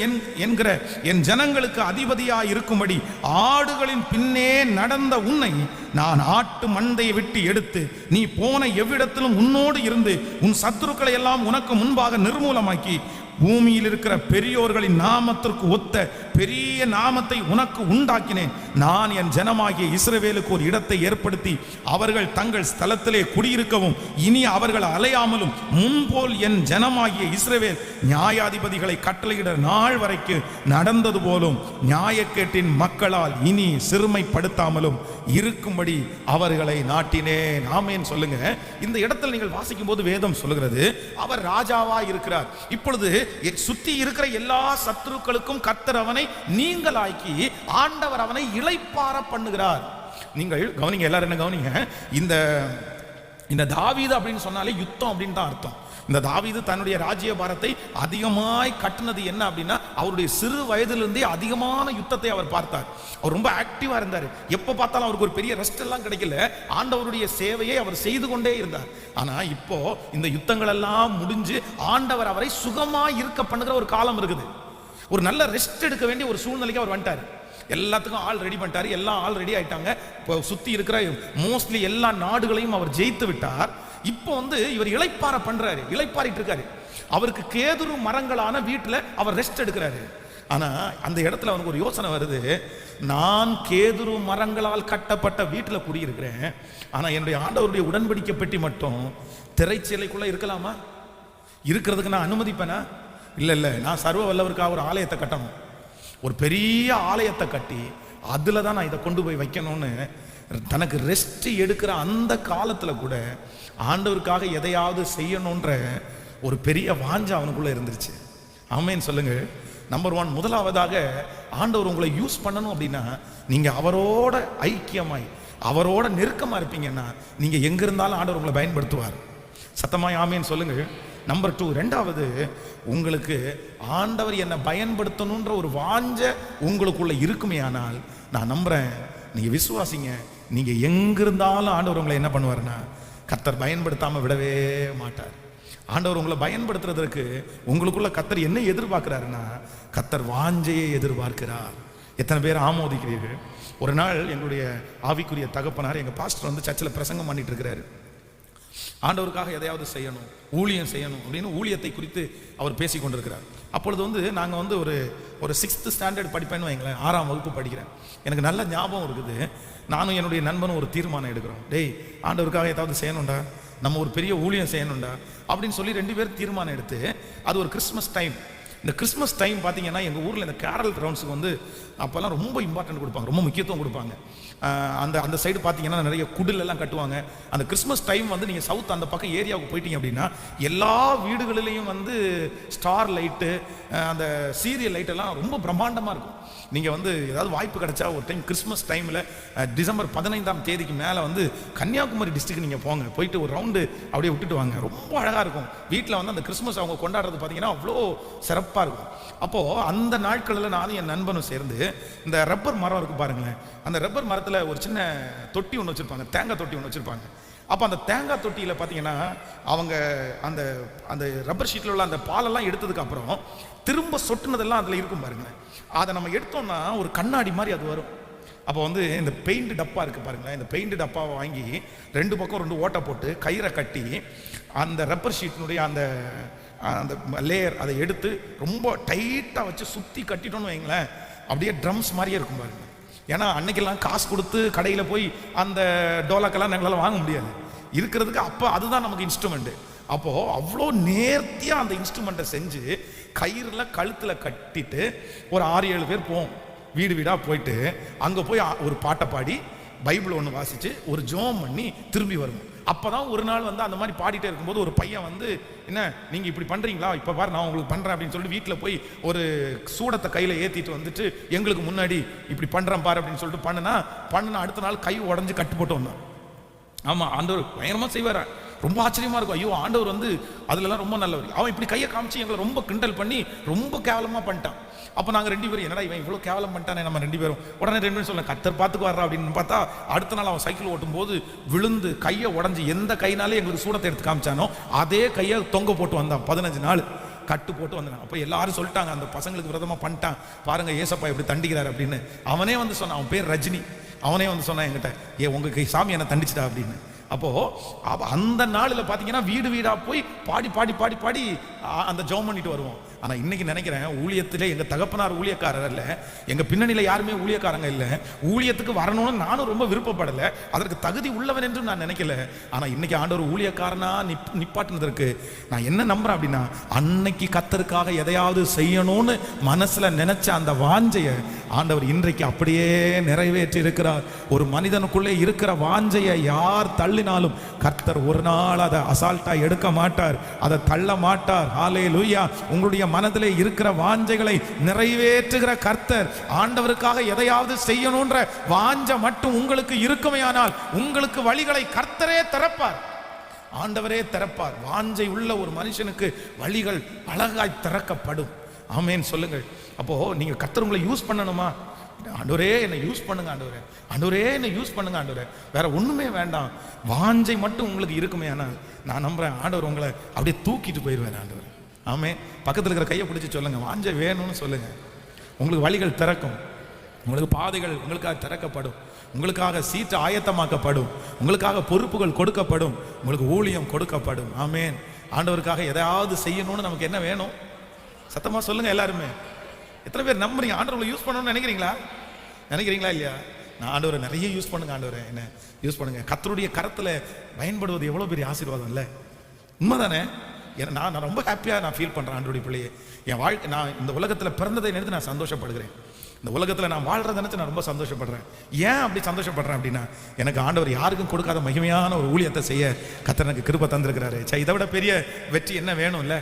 என்கிற என் ஜனங்களுக்கு அதிபதியாய் இருக்கும்படி ஆடுகளின் பின்னே நடந்த உன்னை நான் ஆட்டு மந்தையை விட்டு எடுத்து நீ போன எவ்விடத்திலும் உன்னோடு இருந்து உன் சத்துருக்களை எல்லாம் உனக்கு முன்பாக நிர்மூலமாக்கி பூமியில் இருக்கிற பெரியோர்களின் நாமத்திற்கு ஒத்த பெரிய நாமத்தை உனக்கு உண்டாக்கினேன். நான் என் ஜனமாகிய இஸ்ரவேலுக்கு ஒரு இடத்தை ஏற்படுத்தி அவர்கள் தங்கள் ஸ்தலத்திலே குடியிருக்கவும் இனி அவர்கள் அலையாமலும் முன்போல் என் ஜனமாகிய இஸ்ரவேல் நியாயாதிபதிகளை கட்டளையிட நாள் வரைக்கும் நடந்தது போலும் நியாயக்கேட்டின் மக்களால் இனி சிறுமைப்படுத்தாமலும் இருக்கும்படி அவர்களை நாட்டினேன். ஆமென் சொல்லுங்க. இந்த இடத்தில் நீங்கள் வாசிக்கும் போது வேதம் சொல்லுகிறது, அவர் ராஜாவா இருக்கிறார். இப்பொழுது சுத்தி இருக்கிற எல்லா சத்துருக்களுக்கும் கர்த்தர் அவனை நீங்களாக்கி ஆண்டவர் அவனை இளைப்பார பண்ணுகிறார். நீங்கள் கவனிங்க, எல்லாரும் என்ன கவனிங்க. இந்த தாவீது அப்படின்னு சொன்னாலே யுத்தம் அப்படின்னு தான் அர்த்தம். இந்த தாவீது தன்னுடைய ராஜ்ய பாரத்தை அதிகமாய் கட்டினது என்ன அப்படின்னா, அவருடைய சிறு வயதிலிருந்தே அதிகமான யுத்தத்தை அவர் பார்த்தார். அவர் ரொம்ப ஆக்டிவா இருந்தார். எப்ப பார்த்தாலும் அவருக்கு ஒரு பெரிய ரெஸ்ட் எல்லாம் கிடைக்கல. ஆண்டவருடைய சேவையை அவர் செய்து கொண்டே இருந்தார். ஆனா இப்போ இந்த யுத்தங்கள் எல்லாம் முடிஞ்சு ஆண்டவர் அவரை சுகமாய் இருக்க பண்ணுகிற ஒரு காலம் இருக்குது. ஒரு நல்ல ரெஸ்ட் எடுக்க வேண்டிய ஒரு சூழ்நிலைக்கு அவர் வந்துட்டார். எல்லாத்துக்கும் ஆள் ரெடி பண்ணிட்டாரு. எல்லாம் ஆள் ரெடி ஆயிட்டாங்க. இப்போ சுத்தி இருக்கிற மோஸ்ட்லி எல்லா நாடுகளையும் அவர் ஜெயித்து விட்டார். இப்போ இவர் இளைப்பாற பண்றாரு, இளைப்பாறிட்டு இருக்காரு. அவருக்கு கேதுரு மரங்களான வீட்டுல அவர் ரெஸ்ட் எடுக்கிறாரு. ஆனா அந்த இடத்துல அவனுக்கு ஒரு யோசனை வருது, நான் கேதுரு மரங்களால் கட்டப்பட்ட வீட்டுல குடியிருக்கிறேன், ஆனா என்னுடைய ஆண்டவருடைய உடன்படிக்கை பெட்டி மட்டும் திரைச்சீலைக்குள்ள இருக்கலாமா? இருக்கிறதுக்கு நான் அனுமதிப்பேனா? இல்ல, நான் சர்வ வல்லவருக்காக ஒரு ஆலயத்தை கட்டணும், ஒரு பெரிய ஆலயத்தை கட்டி அதுல தான் நான் இதை கொண்டு போய் வைக்கணும்னு தனக்கு ரெஸ்ட் எடுக்கிற அந்த காலத்துல கூட ஆண்டவருக்காக எதையாவது செய்யணுன்ற ஒரு பெரிய வாஞ்சை அவனுக்குள்ள இருந்துருச்சு. ஆமென் சொல்லுங்க. நம்பர் 1, முதலாவதாக ஆண்டவர் உங்களை யூஸ் பண்ணணும் அப்படின்னா நீங்க அவரோட ஐக்கியமாய் அவரோட நெருக்கமா இருப்பீங்கன்னா நீங்க எங்க இருந்தாலும் ஆண்டவர் உங்களை பயன்படுத்துவார். சத்தமாய் ஆமென் சொல்லுங்க. நம்பர் 2, ரெண்டாவது, உங்களுக்கு ஆண்டவர் என்னை பயன்படுத்தணுன்ற ஒரு வாஞ்ச உங்களுக்குள்ள இருக்குமே ஆனால் நான் நம்புறேன், நீங்க விசுவாசிங்க, நீங்க எங்கிருந்தாலும் ஆண்டவர் உங்களை என்ன பண்ணுவாருன்னா கர்த்தர் பயன்படுத்தாம விடவே மாட்டார். ஆண்டவர் உங்களை பயன்படுத்துறதற்கு உங்களுக்குள்ள கர்த்தர் என்ன எதிர்பார்க்கிறாருன்னா கர்த்தர் வாஞ்சையை எதிர்பார்க்கிறார். எத்தனை பேர் ஆமோதிக்கிறீர்கள்? ஒரு நாள் எங்களுடைய ஆவிக்குரிய தகப்பனார் எங்க பாஸ்டர் சர்ச்சில் பிரசங்கம் பண்ணிட்டு இருக்கிறாரு. ஆண்டவருக்காக எதையாவது செய்யணும், ஊழியம் செய்யணும் அப்படின்னு ஊழியத்தை குறித்து அவர் பேசி கொண்டிருக்கிறார். அப்பொழுது நாங்கள் ஒரு 6th ஸ்டாண்டர்ட் படிப்பேன்னு வைங்களேன், 6ஆம் வகுப்பு படிக்கிறேன். எனக்கு நல்ல ஞாபகம் இருக்குது. நானும் என்னுடைய நண்பனும் ஒரு தீர்மானம் எடுக்கிறோம், டேய் ஆண்டவருக்காக ஏதாவது செய்யணும்டா, நம்ம ஒரு பெரிய ஊழியம் செய்யணும்டா அப்படின்னு சொல்லி 2 பேர் தீர்மானம் எடுத்து, அது ஒரு கிறிஸ்மஸ் டைம். இந்த கிறிஸ்மஸ் டைம் பார்த்தீங்கன்னா எங்கள் ஊரில் இந்த கேரல் கிரவுண்ட்ஸுக்கு அப்போல்லாம் ரொம்ப இம்பார்ட்டன்ட் கொடுப்பாங்க, ரொம்ப முக்கியத்துவம் கொடுப்பாங்க. அந்த அந்த சைடு பார்த்தீங்கன்னா நிறைய குடிலெல்லாம் கட்டுவாங்க. அந்த கிறிஸ்மஸ் டைம் வந்து நீங்கள் சவுத் அந்த பக்கம் ஏரியாவுக்கு போயிட்டீங்க அப்படின்னா எல்லா வீடுகளிலையும் வந்து ஸ்டார் லைட்டு, அந்த சீரியல் லைட்டெல்லாம் ரொம்ப பிரம்மாண்டமாக இருக்கும். நீங்கள் வந்து ஏதாவது வாய்ப்பு கிடைச்சா ஒரு டைம் கிறிஸ்மஸ் டைமில் டிசம்பர் 15ஆம் தேதிக்கு மேலே வந்து கன்னியாகுமரி டிஸ்ட்ரிக்ட் நீங்கள் போங்க, போயிட்டு ஒரு ரவுண்டு அப்படியே விட்டுட்டு வாங்க. ரொம்ப அழகாக இருக்கும். வீட்டில் வந்து அந்த கிறிஸ்மஸ் அவங்க கொண்டாடுறது பார்த்தீங்கன்னா அவ்வளோ சிறப்பாக இருக்கும். அப்போது அந்த நாட்களில் நானும் என் நண்பனும் சேர்ந்து இந்த ரப்பர் மரம் இருக்குது பாருங்களேன், அந்த ரப்பர் மரத்தில் ஒரு சின்ன தொட்டி ஒன்று வச்சுருப்பாங்க, தேங்காய் தொட்டி ஒன்று வச்சுருப்பாங்க. அப்போ அந்த தேங்காய் தொட்டியில் பார்த்தீங்கன்னா அவங்க அந்த அந்த ரப்பர் ஷீட்டில் உள்ள அந்த பாலெல்லாம் எடுத்ததுக்கு அப்புறம் திரும்ப சொட்டுனதெல்லாம் அதில் இருக்கும் பாருங்களேன். அதை நம்ம எடுத்தோம்னா ஒரு கண்ணாடி மாதிரி அது வரும். அப்போ வந்து இந்த பெயிண்ட் டப்பா இருக்குது பாருங்களேன், இந்த பெயிண்ட் டப்பாவை வாங்கி 2 பக்கம் 2 ஓட்டை போட்டு கயிறை கட்டி அந்த ரப்பர் ஷீட்டினுடைய அந்த அந்த லேயர் அதை எடுத்து ரொம்ப டைட்டாக வச்சு சுற்றி கட்டிட்டோன்னு வைங்களேன், அப்படியே ட்ரம்ஸ் மாதிரியே இருக்கும் பாருங்க. ஏன்னா அன்னைக்கெல்லாம் காசு கொடுத்து கடையில் போய் அந்த டோலாக்கெல்லாம் எங்களால் வாங்க முடியாது, இருக்கிறதுக்கு அப்போ அதுதான் நமக்கு இன்ஸ்ட்ருமெண்ட்டு. அப்போது அவ்வளோ நேர்த்தியாக அந்த இன்ஸ்ட்ருமெண்ட்டை செஞ்சு கயிறில் கழுத்தில் கட்டிட்டு ஒரு 6-7 பேர் போவோம், வீடு வீடாக போயிட்டு அங்கே போய் ஒரு பாட்டை பாடி பைபிள் ஒன்று வாசித்து ஒரு ஜோம் பண்ணி திரும்பி வருவோம். அப்போ தான் ஒரு நாள் வந்து அந்த மாதிரி பாடிட்டே இருக்கும்போது ஒரு பையன் வந்து, என்ன நீங்கள் இப்படி பண்ணுறீங்களா, இப்போ பாரு நான் உங்களுக்கு பண்ணுறேன் அப்படின்னு சொல்லிட்டு வீட்டில் போய் ஒரு சூடத்தை கையில் ஏற்றிட்டு வந்துட்டு எங்களுக்கு முன்னாடி இப்படி பண்ணுறேன் பாரு அப்படின்னு சொல்லிட்டு பண்ணுனா அடுத்த நாள் கை உடஞ்சி கட்டு போட்டு வந்தான். ஆமாம், ஆண்டவர் பயங்கரமாக செய்வார். ரொம்ப ஆச்சரியமாக இருக்கும். ஐயோ, ஆண்டவர் வந்து அதுலலாம் ரொம்ப நல்லவர். அவன் இப்படி கையை காமிச்சு எங்களை ரொம்ப கிண்டல் பண்ணி ரொம்ப கேவலமாக பண்ணிட்டான். அப்போ நாங்கள் 2 பேரும், என்னடா இவன் இவ்வளோ கேவலம் பண்ணிட்டானே, நம்ம 2 பேரும் உடனே 2 பேரும் சொல்ல கர்த்தர் பார்த்துக்கு வர்றா அப்படின்னு பார்த்தா அடுத்த நாள் அவன் சைக்கிள் ஓட்டும் போது விழுந்து கையை உடஞ்சி எந்த கைனாலே எங்களுக்கு சூடத்தை எடுத்து காமிச்சானோ அதே கையை தொங்க போட்டு வந்தான். 15 நாள் கட்டு போட்டு வந்தான். அப்போ எல்லாரும் சொல்லிட்டாங்க, அந்த பசங்களுக்கு விரதமாக பண்ணிட்டான் பாருங்க, ஏசப்பா எப்படி தண்டிக்கிறார் அப்படின்னு. அவனே வந்து சொன்னான், அவன் பேர் ரஜினி, அவனே வந்து சொன்னான் என்கிட்ட, உங்களுக்கு சாமி என்ன தண்டிச்சிட்டா அப்படின்னு. அப்போது அந்த நாளில் பார்த்தீங்கன்னா வீடு வீடாக போய் பாடி பாடி பாடி பாடி அந்த ஜெபம் பண்ணிட்டு வருவோம். ஆனால் இன்னைக்கு நினைக்கிறேன், ஊழியத்திலே எங்கள் தகப்பனார் ஊழியக்காரர் இல்லை, எங்கள் பின்னணியில் யாருமே ஊழியக்காரங்க இல்லை. ஊழியத்துக்கு வரணும்னு நானும் ரொம்ப விருப்பப்படலை, அதற்கு தகுதி உள்ளவன் என்று நான் நினைக்கல. ஆனால் இன்னைக்கு ஆண்டவர் ஊழியக்காரனா நிப்பாட்டினதற்கு நான் என்ன நம்புறேன் அப்படின்னா, அன்னைக்கு கர்த்தருக்காக எதையாவது செய்யணும்னு மனசில் நினைச்ச அந்த வாஞ்சையை ஆண்டவர் இன்றைக்கு அப்படியே நிறைவேற்றி இருக்கிறார். ஒரு மனிதனுக்குள்ளே இருக்கிற வாஞ்சையை யார் தள்ளினாலும் கர்த்தர் ஒரு நாள் அதை அசால்ட்டா எடுக்க மாட்டார், அதை தள்ள மாட்டார். ஹல்லேலூயா. உங்களுடைய மனதிலே இருக்கிற வாஞ்சைகளை நிறைவேற்றுகிற கர்த்தர், ஆண்டவருக்காக எதையாவது செய்யணும்ன்ற வாஞ்சை மட்டும் உங்களுக்கு இருக்குமையானால் உங்களுக்கு வழிகளை கர்த்தரே திறப்பார், ஆண்டவரே திறப்பார். வாஞ்சை உள்ள ஒரு மனுஷனுக்கு வழிகள் அழகாய் திறக்கப்படும். ஆமேன் சொல்லுங்கள். அப்போ நீங்க கர்த்தர் உங்களை யூஸ் பண்ணணுமா, ஆண்டவரே என்னை யூஸ் பண்ணுங்க, ஆண்டவரே ஆண்டவரே என்னை யூஸ் பண்ணுங்க, ஆண்டவரே வேற ஒண்ணுமே வேண்டாம், வாஞ்சை மட்டும் உங்களுக்கு இருக்குமே. ஆனால் நான் நம்புறேன் ஆண்டவர் உங்களை அப்படியே தூக்கிட்டு போயிடுவேன் ஆண்டவர். ஆமே, பக்கத்தில் இருக்கிற கையை பிடிச்சி சொல்லுங்க, வாஞ்சை வேணும்னு சொல்லுங்க. உங்களுக்கு வழிகள் திறக்கும், உங்களுக்கு பாதைகள் உங்களுக்காக திறக்கப்படும், உங்களுக்காக சீட்டு ஆயத்தமாக்கப்படும், உங்களுக்காக பொறுப்புகள் கொடுக்கப்படும், உங்களுக்கு ஊழியம் கொடுக்கப்படும். ஆமேன். ஆண்டவருக்காக எதையாவது செய்யணும்னு நமக்கு என்ன வேணும், சத்தமா சொல்லுங்க எல்லாருமே. எத்தனை பேர் நம்புறீங்க ஆண்டவரை யூஸ் பண்ணணும்னு நினைக்கிறீங்களா இல்லையா? நான் ஆண்டவரை நிறைய யூஸ் பண்ணுங்க, ஆண்டவரை என்ன யூஸ் பண்ணுங்க. கர்த்தருடைய கரத்துல பயன்படுவது எவ்வளவு பெரிய ஆசீர்வாதம் இல்லை? உண்மைதானே? ஏன்னா நான் ரொம்ப ஹாப்பியாக நான் ஃபீல் பண்ணுறேன் ஆண்டவருடைய பிள்ளையை. என் வாழ்க்கை, நான் இந்த உலகத்தில் பிறந்ததை நினைத்து நான் சந்தோஷப்படுகிறேன். இந்த உலகத்தில் நான் வாழ்றதை நினைச்சு நான் ரொம்ப சந்தோஷப்படுறேன். ஏன் அப்படி சந்தோஷப்படுறேன் அப்படின்னா, எனக்கு ஆண்டவர் யாருக்கும் கொடுக்காத மகிமையான ஒரு ஊழியத்தை செய்ய கர்த்தர் எனக்கு கிருபை தந்திருக்கிறாரு. இதை விட பெரிய வெற்றி என்ன வேணும்? இல்லை,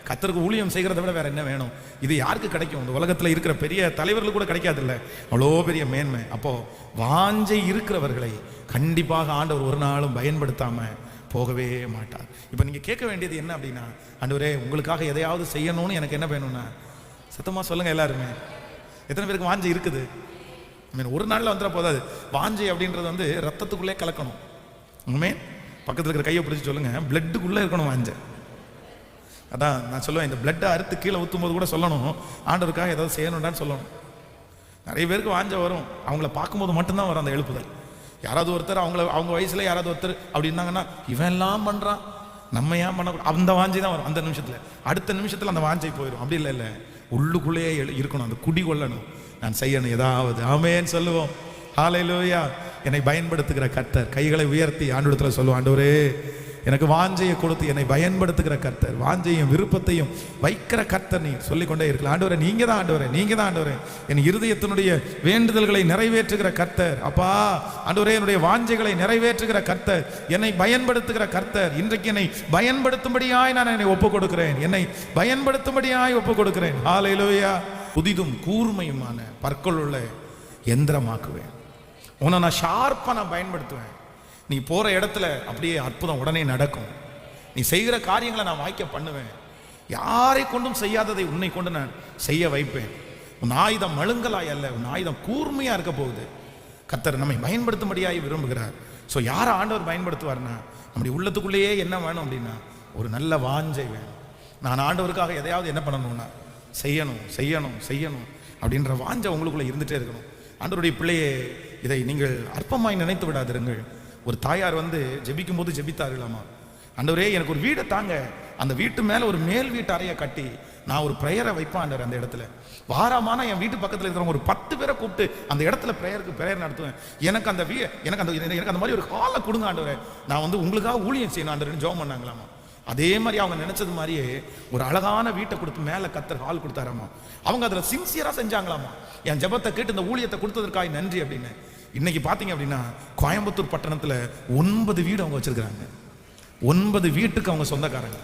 கர்த்தருக்கு ஊழியம் செய்கிறத விட வேற என்ன வேணும்? இது யாருக்கு கிடைக்கும்? இந்த உலகத்தில் இருக்கிற பெரிய தலைவர்கள் கூட கிடைக்காது இல்லை, அவ்வளோ பெரிய மேன்மை. அப்போ வாஞ்சை இருக்கிறவர்களை கண்டிப்பாக ஆண்டவர் ஒரு நாளும் பயன்படுத்தாம போகவே மாட்டார். இப்போ நீங்க கேட்க வேண்டியது என்ன அப்படின்னா, ஆண்டவரே உங்களுக்காக எதையாவது செய்யணும்னு எனக்கு என்ன வேணும்னா, சத்தமா சொல்லுங்க எல்லாருமே. எத்தனை பேருக்கு வாஞ்சை இருக்குது? ஒரு நாளில் வந்துட போதாது. வாஞ்சை அப்படின்றது வந்து ரத்தத்துக்குள்ளே கலக்கணும். உண்மை, பக்கத்தில் இருக்கிற கையை பிடிச்சி சொல்லுங்க, பிளட்டுக்குள்ளே இருக்கணும் வாஞ்சை. அதான் நான் சொல்லுவேன், இந்த பிளட்டை அறுத்து கீழே ஊற்றும் போது கூட சொல்லணும், ஆண்டவருக்காக ஏதாவது செய்யணும்டான்னு சொல்லணும். நிறைய பேருக்கு வாஞ்சை வரும், அவங்கள பார்க்கும்போது மட்டும்தான் வரும் அந்த எழுப்புதல். யாராவது ஒருத்தர் அவங்க வயசுல யாராவது ஒருத்தர் அப்படி இருந்தாங்கன்னா, இவன் எல்லாம் பண்றான் நம்ம ஏன் பண்ண, அந்த வாஞ்சை தான் வரும் அந்த நிமிஷத்துல. அடுத்த நிமிஷத்துல அந்த வாஞ்சை போயிடும். அப்படி இல்லை, உள்ளுக்குள்ளேயே இருக்கணும், அந்த குடி கொள்ளணும், நான் செய்யணும் ஏதாவது. ஆமேன்னு சொல்லுவோம். ஹல்லேலூயா. என்னை பயன்படுத்துகிற கர்த்தர் கைகளை உயர்த்தி ஆண்டவரிடத்துல சொல்லுவோம், ஆண்டவரே எனக்கு வாஞ்சையை கொடுத்து என்னை பயன்படுத்துகிற கர்த்தர், வாஞ்சையும் விருப்பத்தையும் வைக்கிற கர்த்தர். நீ சொல்லிக்கொண்டே இருக்கலாம், ஆண்டவரே நீங்க தான் ஆண்டவரே, நீங்க தான் ஆண்டவரே, என் இருதயத்தினுடைய வேண்டுதல்களை நிறைவேற்றுகிற கர்த்தர். அப்பா ஆண்டவரே, என்னுடைய வாஞ்சைகளை நிறைவேற்றுகிற கர்த்தர், என்னை பயன்படுத்துகிற கர்த்தர். இன்றைக்கு என்னை பயன்படுத்தும்படியாய் நான் என்னை ஒப்புக் கொடுக்கிறேன், என்னை பயன்படுத்தும்படியாய் ஒப்புக் கொடுக்கிறேன். ஹல்லேலூயா. புதிதும் கூர்மையுமான பற்களுள்ள எந்திரமாக்குவேன். உன்னை நான் ஷார்ப்பா நான் பயன்படுத்துவேன். நீ போற இடத்துல அப்படியே அற்புதம் உடனே நடக்கும். நீ செய்கிற காரியங்களை நான் வாய்க்க பண்ணுவேன். யாரை கொண்டும் செய்யாததை உன்னை கொண்டு நான் செய்ய வைப்பேன். உன் ஆயுதம் மழுங்கலாய் அல்ல, உன் ஆயுதம் கூர்மையா இருக்க போகுது. கர்த்தர் நம்மை பயன்படுத்தும்படியாய் விரும்புகிறார். ஸோ யாரை ஆண்டவர் பயன்படுத்துவார்னா, நம்முடைய உள்ளத்துக்குள்ளேயே என்ன வேணும் அப்படின்னா, ஒரு நல்ல வாஞ்சை வேணும். நான் ஆண்டவருக்காக எதையாவது என்ன பண்ணணும்னா செய்யணும் செய்யணும் செய்யணும் அப்படின்ற வாஞ்சை உங்களுக்குள்ள இருந்துட்டே இருக்கணும். ஆண்டவருடைய பிள்ளையே, இதை நீங்கள் அற்பமாய் நினைத்து விடாதிருங்கள். ஒரு தாயார் ஜெபிக்கும் போது ஜெபித்தார்களாமா, ஆண்டவரே எனக்கு ஒரு வீடை தாங்க, அந்த வீட்டு மேல ஒரு மேல் வீட்டு அறையை கட்டி நான் ஒரு பிரேயரை வைப்பேன் ஆண்டவர். அந்த இடத்துல வாரமான என் வீட்டு பக்கத்தில் இருக்கிறவங்க ஒரு 10 பேரை கூப்பிட்டு அந்த இடத்துல பிரேயர் நடத்துவேன். எனக்கு அந்த மாதிரி ஒரு ஹாலை கொடுங்க ஆண்டவரே, நான் உங்களுக்காக ஊழியம் செய்யணும் ஆண்டவர்னு ஜெபம் பண்ணாங்களாமா. அதே மாதிரி அவங்க நினைச்சது மாதிரியே ஒரு அழகான வீட்டை கொடுத்து மேல கர்த்தர் ஹால் கொடுத்தாராமா. அவங்க அதுல சின்சியரா செஞ்சாங்களாமா. என் ஜெபத்தை கேட்டு இந்த ஊழியத்தை கொடுத்ததற்காக நன்றி அப்படின்னு. இன்னைக்கு பாத்தீங்க அப்படின்னா கோயம்புத்தூர் பட்டணத்துல 9 வீடு அவங்க வச்சிருக்காங்க. 9 வீட்டுக்கு அவங்க சொந்தக்காரங்க.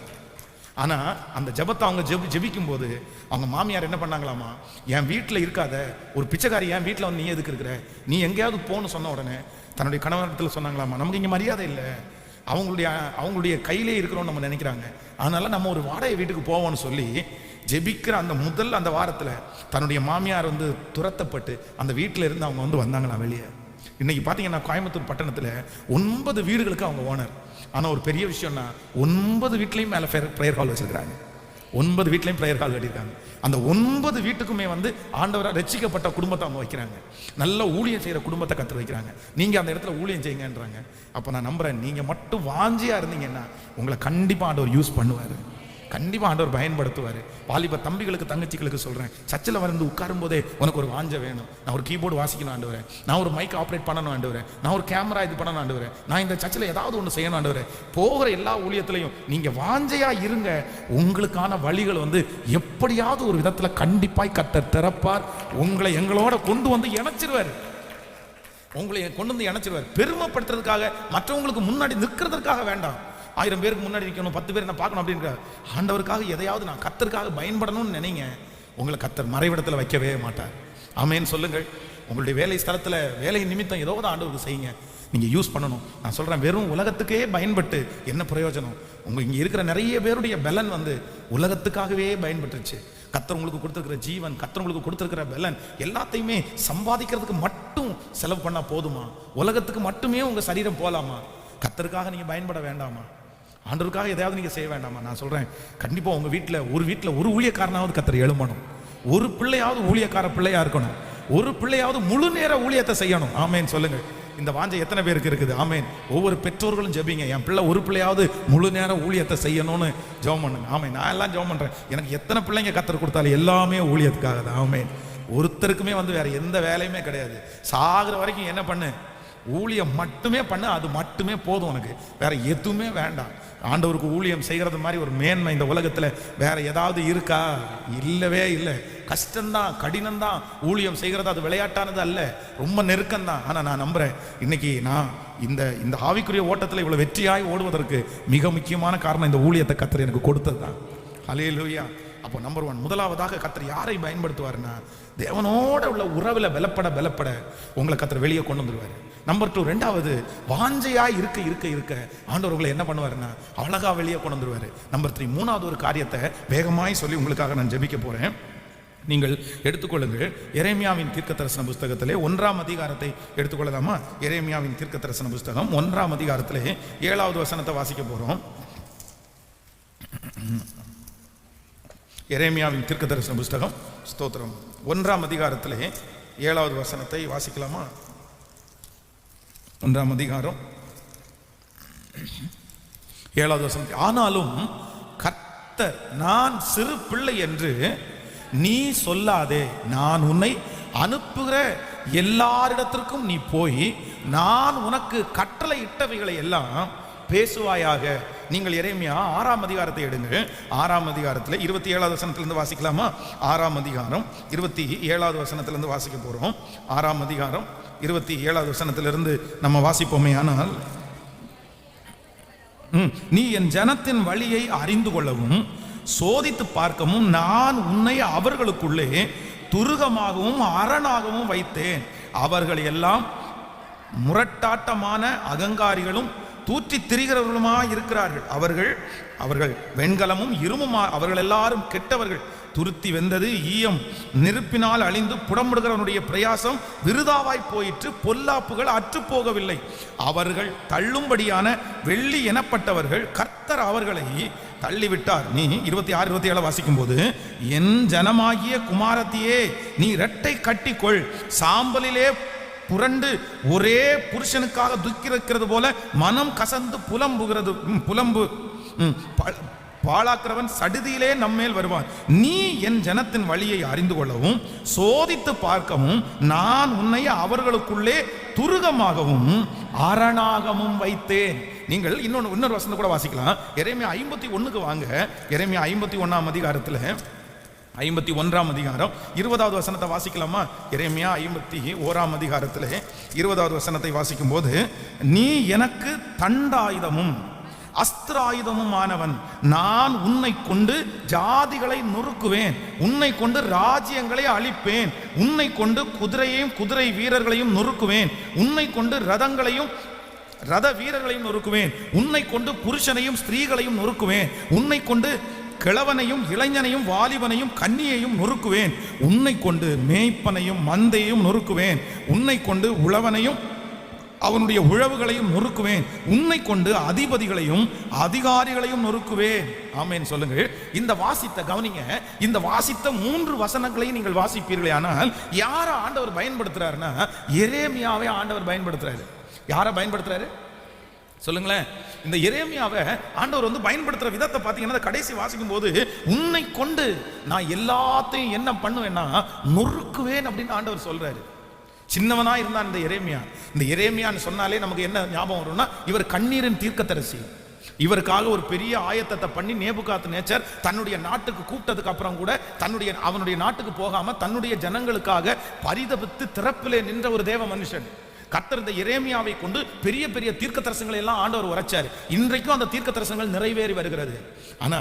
ஆனா அந்த ஜெபத்தை அவங்க ஜெபிக்கும் போது அவங்க மாமியார் என்ன பண்ணாங்களாமா, என் வீட்டுல இருக்காத ஒரு பிச்சைக்காரி என் வீட்டுல நீ எதுக்கு இருக்கிற, நீ எங்கேயாவது போன்னு சொன்ன உடனே தன்னுடைய கணவனத்துல சொன்னாங்களாமா, நமக்கு இங்க மரியாதை இல்லை, அவங்களுடைய கையிலே இருக்கிறோம் நம்ம நினைக்கிறாங்க, அதனால நம்ம ஒரு வாடகை வீட்டுக்கு போவோம்னு சொல்லி ஜெபிக்கிற அந்த வாரத்துல தன்னுடைய மாமியார் துரத்தப்பட்டு அந்த வீட்டில இருந்து அவங்க வந்தாங்களா வெளியே. இன்னைக்கு பாத்தீங்கன்னா கோயம்புத்தூர் பட்டணத்துல 9 வீடுகளுக்கு அவங்க ஓனர். ஆனா ஒரு பெரிய விஷயம்னா 9 வீட்லயும் மேல பிரேயர் ஹால் வச்சிருக்காங்க. 9 வீட்லயும் பிரேயர் ஹால் கட்டியிருக்காங்க. அந்த 9 வீட்டுக்குமே ஆண்டவரால் ரட்சிக்கப்பட்ட குடும்பத்தை அவங்க வைக்கிறாங்க. நல்ல ஊழியம் செய்யற குடும்பத்தை கத்து வைக்கிறாங்க. நீங்க அந்த இடத்துல ஊழியம் செய்யுங்கன்றாங்க. அப்ப நான் நம்புறேன், நீங்க மட்டும் வாஞ்சியா இருந்தீங்கன்னா உங்களை கண்டிப்பா ஆண்டவர் யூஸ் பண்ணுவாரு, கண்டிப்பா ஆண்டவர் பயன்படுத்துவாரு. வாலிப தம்பிகளுக்கு தங்கச்சிகளுக்கு சொல்றேன், சர்ச்சில் உட்காரும் போதே உனக்கு ஒரு வாஞ்சை வேணும். நான் ஒரு கீபோர்டு வாசிக்கணும் ஆண்டவரே, நான் ஒரு மைக் ஆப்ரேட் பண்ணணும் ஆண்டவரே, நான் ஒரு கேமரா இது பண்ணணும் ஆண்டவரே, நான் இந்த சர்ச்சில் ஏதாவது ஒன்று செய்யணும் ஆண்டவரே. போகிற எல்லா ஊழியத்திலையும் நீங்க வாஞ்சையா இருங்க. உங்களுக்கான வழிகள் எப்படியாவது ஒரு விதத்துல கண்டிப்பாய் கர்த்தர் திறப்பார். உங்களை எங்களோட கொண்டு இணைச்சிருவாரு. உங்களை கொண்டு இணைச்சிருவார். பெருமைப்படுத்துறதுக்காக, மற்றவங்களுக்கு முன்னாடி நிற்கிறதுக்காக வேண்டாம். 1000 பேருக்கு முன்னாடி நிற்கணும், 10 பேர் நான் பார்க்கணும் அப்படின்ற ஆண்டவருக்காக எதையாவது நான் கர்த்தருக்காக பயன்படணும்னு நினைங்க. உங்களை கர்த்தர் மறைவிடத்தில் வைக்கவே மாட்டார். ஆமேன்னு சொல்லுங்கள். உங்களுடைய வேலை ஸ்தலத்தில் வேலை நிமித்தம் ஏதோ தான் ஆண்டவருக்கு செய்யுங்க. நீங்கள் யூஸ் பண்ணணும். நான் சொல்கிறேன், வெறும் உலகத்துக்கே பயன்பட்டு என்ன பிரயோஜனம்? இங்கே இருக்கிற நிறைய பேருடைய பலன் உலகத்துக்காகவே பயன்பட்டுருச்சு. கர்த்தர் உங்களுக்கு கொடுத்துருக்கிற ஜீவன், கர்த்தர் உங்களுக்கு கொடுத்துருக்கிற பலன் எல்லாத்தையுமே சம்பாதிக்கிறதுக்கு மட்டும் செலவு பண்ணால் போதுமா? உலகத்துக்கு மட்டுமே உங்கள் சரீரம் போகலாமா? கர்த்தருக்காக நீங்கள் பயன்பட வேண்டாமா? ஆண்டவருக்காக எதையாவது நீங்கள் செய்ய வேண்டாமா? நான் சொல்கிறேன், கண்டிப்பாக உங்கள் வீட்டில் ஒரு ஊழியக்காரனாவது கர்த்தர் எழும்பணும். ஒரு பிள்ளையாவது ஊழியக்கார பிள்ளையா இருக்கணும். ஒரு பிள்ளையாவது முழு நேர ஊழியத்தை செய்யணும். ஆமேன் சொல்லுங்கள். இந்த வாஞ்சை எத்தனை பேருக்கு இருக்குது? ஆமேன். ஒவ்வொரு பெற்றோர்களும் ஜெபிங்க, என் பிள்ளை ஒரு பிள்ளையாவது முழு நேர ஊழியத்தை செய்யணும்னு ஜெபம் பண்ணுங்க. ஆமேன். நான் எல்லாம் ஜெபம் பண்ணுறேன். எனக்கு எத்தனை பிள்ளைங்க கர்த்தர் கொடுத்தாலும் எல்லாமே ஊழியத்துக்காக தான். ஆமேன். ஒருத்தருக்குமே வேற எந்த வேலையுமே கிடையாது. சாகிற வரைக்கும் என்ன பண்ணு? ஊழியம் மட்டுமே பண்ணு. அது மட்டுமே போதும் உனக்கு, வேற எதுவுமே வேண்டாம். ஆண்டவருக்கு ஊழியம் செய்கிறது மாதிரி ஒரு மேன்மை இந்த உலகத்தில் வேற ஏதாவது இருக்கா? இல்லவே இல்லை. கஷ்டம்தான், கடினம்தான். ஊழியம் செய்கிறது அது விளையாட்டானது அல்ல, ரொம்ப நெருக்கம்தான். ஆனால் நான் நம்புறேன், இன்னைக்கு நான் இந்த ஆவிக்குரிய ஓட்டத்தில் இவ்வளோ வெற்றியாய் ஓடுவதற்கு மிக முக்கியமான காரணம் இந்த ஊழியத்தை கர்த்தர் எனக்கு கொடுத்தது தான். ஹல்லேலூயா. அப்போ நம்பர் 1, முதலாவதாக கர்த்தர் யாரை பயன்படுத்துவார்னா, தேவனோட உள்ள உறவில் பலப்பட உங்களை கர்த்தர் வெளியே கொண்டு வந்துடுவார். நம்பர் 2, ரெண்டாவது, வாஞ்சையா இருக்க ஆண்டவர் உங்களை என்ன பண்ணுவாருன்னா அழகா வெளியே கொண்டு வந்துடுவார். நம்பர் 3, மூணாவது ஒரு காரியத்தை வேகமாய் சொல்லி உங்களுக்காக நான் ஜெபிக்க போறேன். நீங்கள் எடுத்துக்கொள்ளுங்கள். எரேமியாவின் தீர்க்கதரிசன புஸ்தகத்திலே 1ஆம் அதிகாரத்தை எடுத்துக்கொள்ளலாமா? எரேமியாவின் தீர்க்கதரிசன புஸ்தகம் 1ஆம் அதிகாரத்திலே 7வது வசனத்தை வாசிக்க போறோம். எரேமியாவின் தீர்க்கதரிசன புஸ்தகம், ஸ்தோத்திரம், 1ஆம் அதிகாரத்திலே 7வது வசனத்தை வாசிக்கலாமா? 1ஆம் அதிகாரம் 7வது வசனம். ஆனாலும் கர்த்தர், நான் சிறு பிள்ளை என்று நீ சொல்லாதே, நான் உன்னை அனுப்புகிற எல்லாரிடத்திற்கும் நீ போய் நான் உனக்கு கட்டளை இட்டவைகளை எல்லாம் பேசுவாயாக. நீங்கள் எரேமியா 6ஆம் அதிகாரத்தை எடுங்கள். 6ஆம் அதிகாரத்தில் 27வது வசனத்திலிருந்து வாசிக்கலாமா? 6ஆம் அதிகாரம் 27வது வசனத்திலிருந்து வாசிக்க போறோம். 6ஆம் அதிகாரம் 27வது வசனத்திலிருந்து நம்ம வாசிப்போமே. ஆனால் நீ என் ஜனத்தின் வழியை அறிந்து கொள்ளவும் சோதித்து பார்க்கவும் நான் உன்னை அவர்களுக்குள்ளே துருகமாகவும் அரணாகவும் வைத்தேன். அவர்கள் எல்லாம் முரட்டாட்டமான அகங்காரிகளும் தூற்றி திரிகிறவர்களுமாய் இருக்கிறார்கள். அவர்கள் வெண்கலமும் இருமுமா, அவர்கள் எல்லாரும் கெட்டவர்கள். துருத்தி வெந்தது, ஈயம் நெருப்பினால் அழிந்து புடமிடுகிறவனுடைய பிரயாசம் விருதாவாய் போயிற்று, பொல்லாப்புகள் அற்று போகவில்லை. அவர்கள் தள்ளும்படியான வெள்ளி எனப்பட்டவர்கள், கர்த்தர் அவர்களை தள்ளிவிட்டார். நீ 26 27 வாசிக்கும் போது, என் ஜனமாகிய குமாரத்தியே நீ இரட்டை கட்டிக்கொள், சாம்பலிலே புரண்டு ஒரே புருஷனுக்காக துக்கிருக்கிறது போல மனம் கசந்து புலம்பு பாழாக்கிறவன் சடுதியிலே நம்மேல் வருவான். நீ என் ஜனத்தின் வழியை அறிந்து கொள்ளவும் சோதித்து பார்க்கவும் நான் உன்னை அவர்களுக்குள்ளே துருகமாகவும் அரணாகவும் வைத்தேன். நீங்கள் இன்னொரு வசனம் கூட வாசிக்கலாம். எரேமியா 51க்கு வாங்க. எரேமியா 51ஆம் அதிகாரத்தில் 51ஆம் அதிகாரம் 20வது வசனத்தை வாசிக்கலாமா? எரேமியா 51ஆம் அதிகாரத்தில் 20வது வசனத்தை வாசிக்கும் போது, நீ எனக்கு தண்டாயுதமும் அஸ்திராயுதமும் ஆனவன், நான் உன்னை கொண்டு ஜாதிகளை நொறுக்குவேன், உன்னை கொண்டு ராஜ்யங்களை அழிப்பேன், உன்னை கொண்டு குதிரையையும் குதிரை வீரர்களையும் நொறுக்குவேன், உன்னை கொண்டு ரதங்களையும் ரத வீரர்களையும் நொறுக்குவேன், உன்னை கொண்டு புருஷனையும் ஸ்திரீகளையும் நொறுக்குவேன், உன்னை கொண்டு கிழவனையும் இளைஞனையும் வாலிபனையும் கன்னியையும் நொறுக்குவேன், உன்னை கொண்டு மேய்ப்பனையும் மந்தையும் நொறுக்குவேன், உன்னை கொண்டு உழவனையும் அவனுடைய உழவுகளையும் நொறுக்குவேன், உன்னை கொண்டு அதிபதிகளையும் அதிகாரிகளையும் நொறுக்குவேன். ஆமென் சொல்லுங்கள். இந்த வாசித்த கவனிங்க, இந்த வாசித்த 3 வசனங்களையும் நீங்கள் வாசிப்பீர்களே. ஆனால் யார ஆண்டவர் பயன்படுத்துறாருன்னா, எரேமியாவை ஆண்டவர் பயன்படுத்துறாரு. யாரை பயன்படுத்துறாரு சொல்லுங்களேன்? இந்த எரேமியாவை ஆண்டவர் பயன்படுத்துற விதத்தை பார்த்தீங்கன்னா, கடைசி வாசிக்கும் போது, உன்னை கொண்டு நான் எல்லாத்தையும் என்ன பண்ணுவேன்னா நொறுக்குவேன் அப்படின்னு ஆண்டவர் சொல்றாரு. சின்னவனா இருந்தான் இந்த எரேமியா. இந்த எரேமியான்னு சொன்னாலே நமக்கு என்ன ஞாபகம் வரும்னா, இவர் கண்ணீரின் தீர்க்கதரிசி. இவருக்காக ஒரு பெரிய ஆயத்தத்தை பண்ணி நேபுகாத்நேச்சர் தன்னுடைய நாட்டுக்கு கூப்பிட்டதுக்கு அப்புறம் கூட அவனுடைய நாட்டுக்கு போகாம தன்னுடைய ஜனங்களுக்காக பரிதபித்து திறப்பிலே நின்ற ஒரு தேவ மனுஷன். கர்த்தர் இந்த எரேமியாவை கொண்டு பெரிய பெரிய தீர்க்க தரிசனங்களை எல்லாம் ஆண்டவர் உரைச்சார். இன்றைக்கும் அந்த தீர்க்க தரிசனங்கள் நிறைவேறி வருகிறது. ஆனா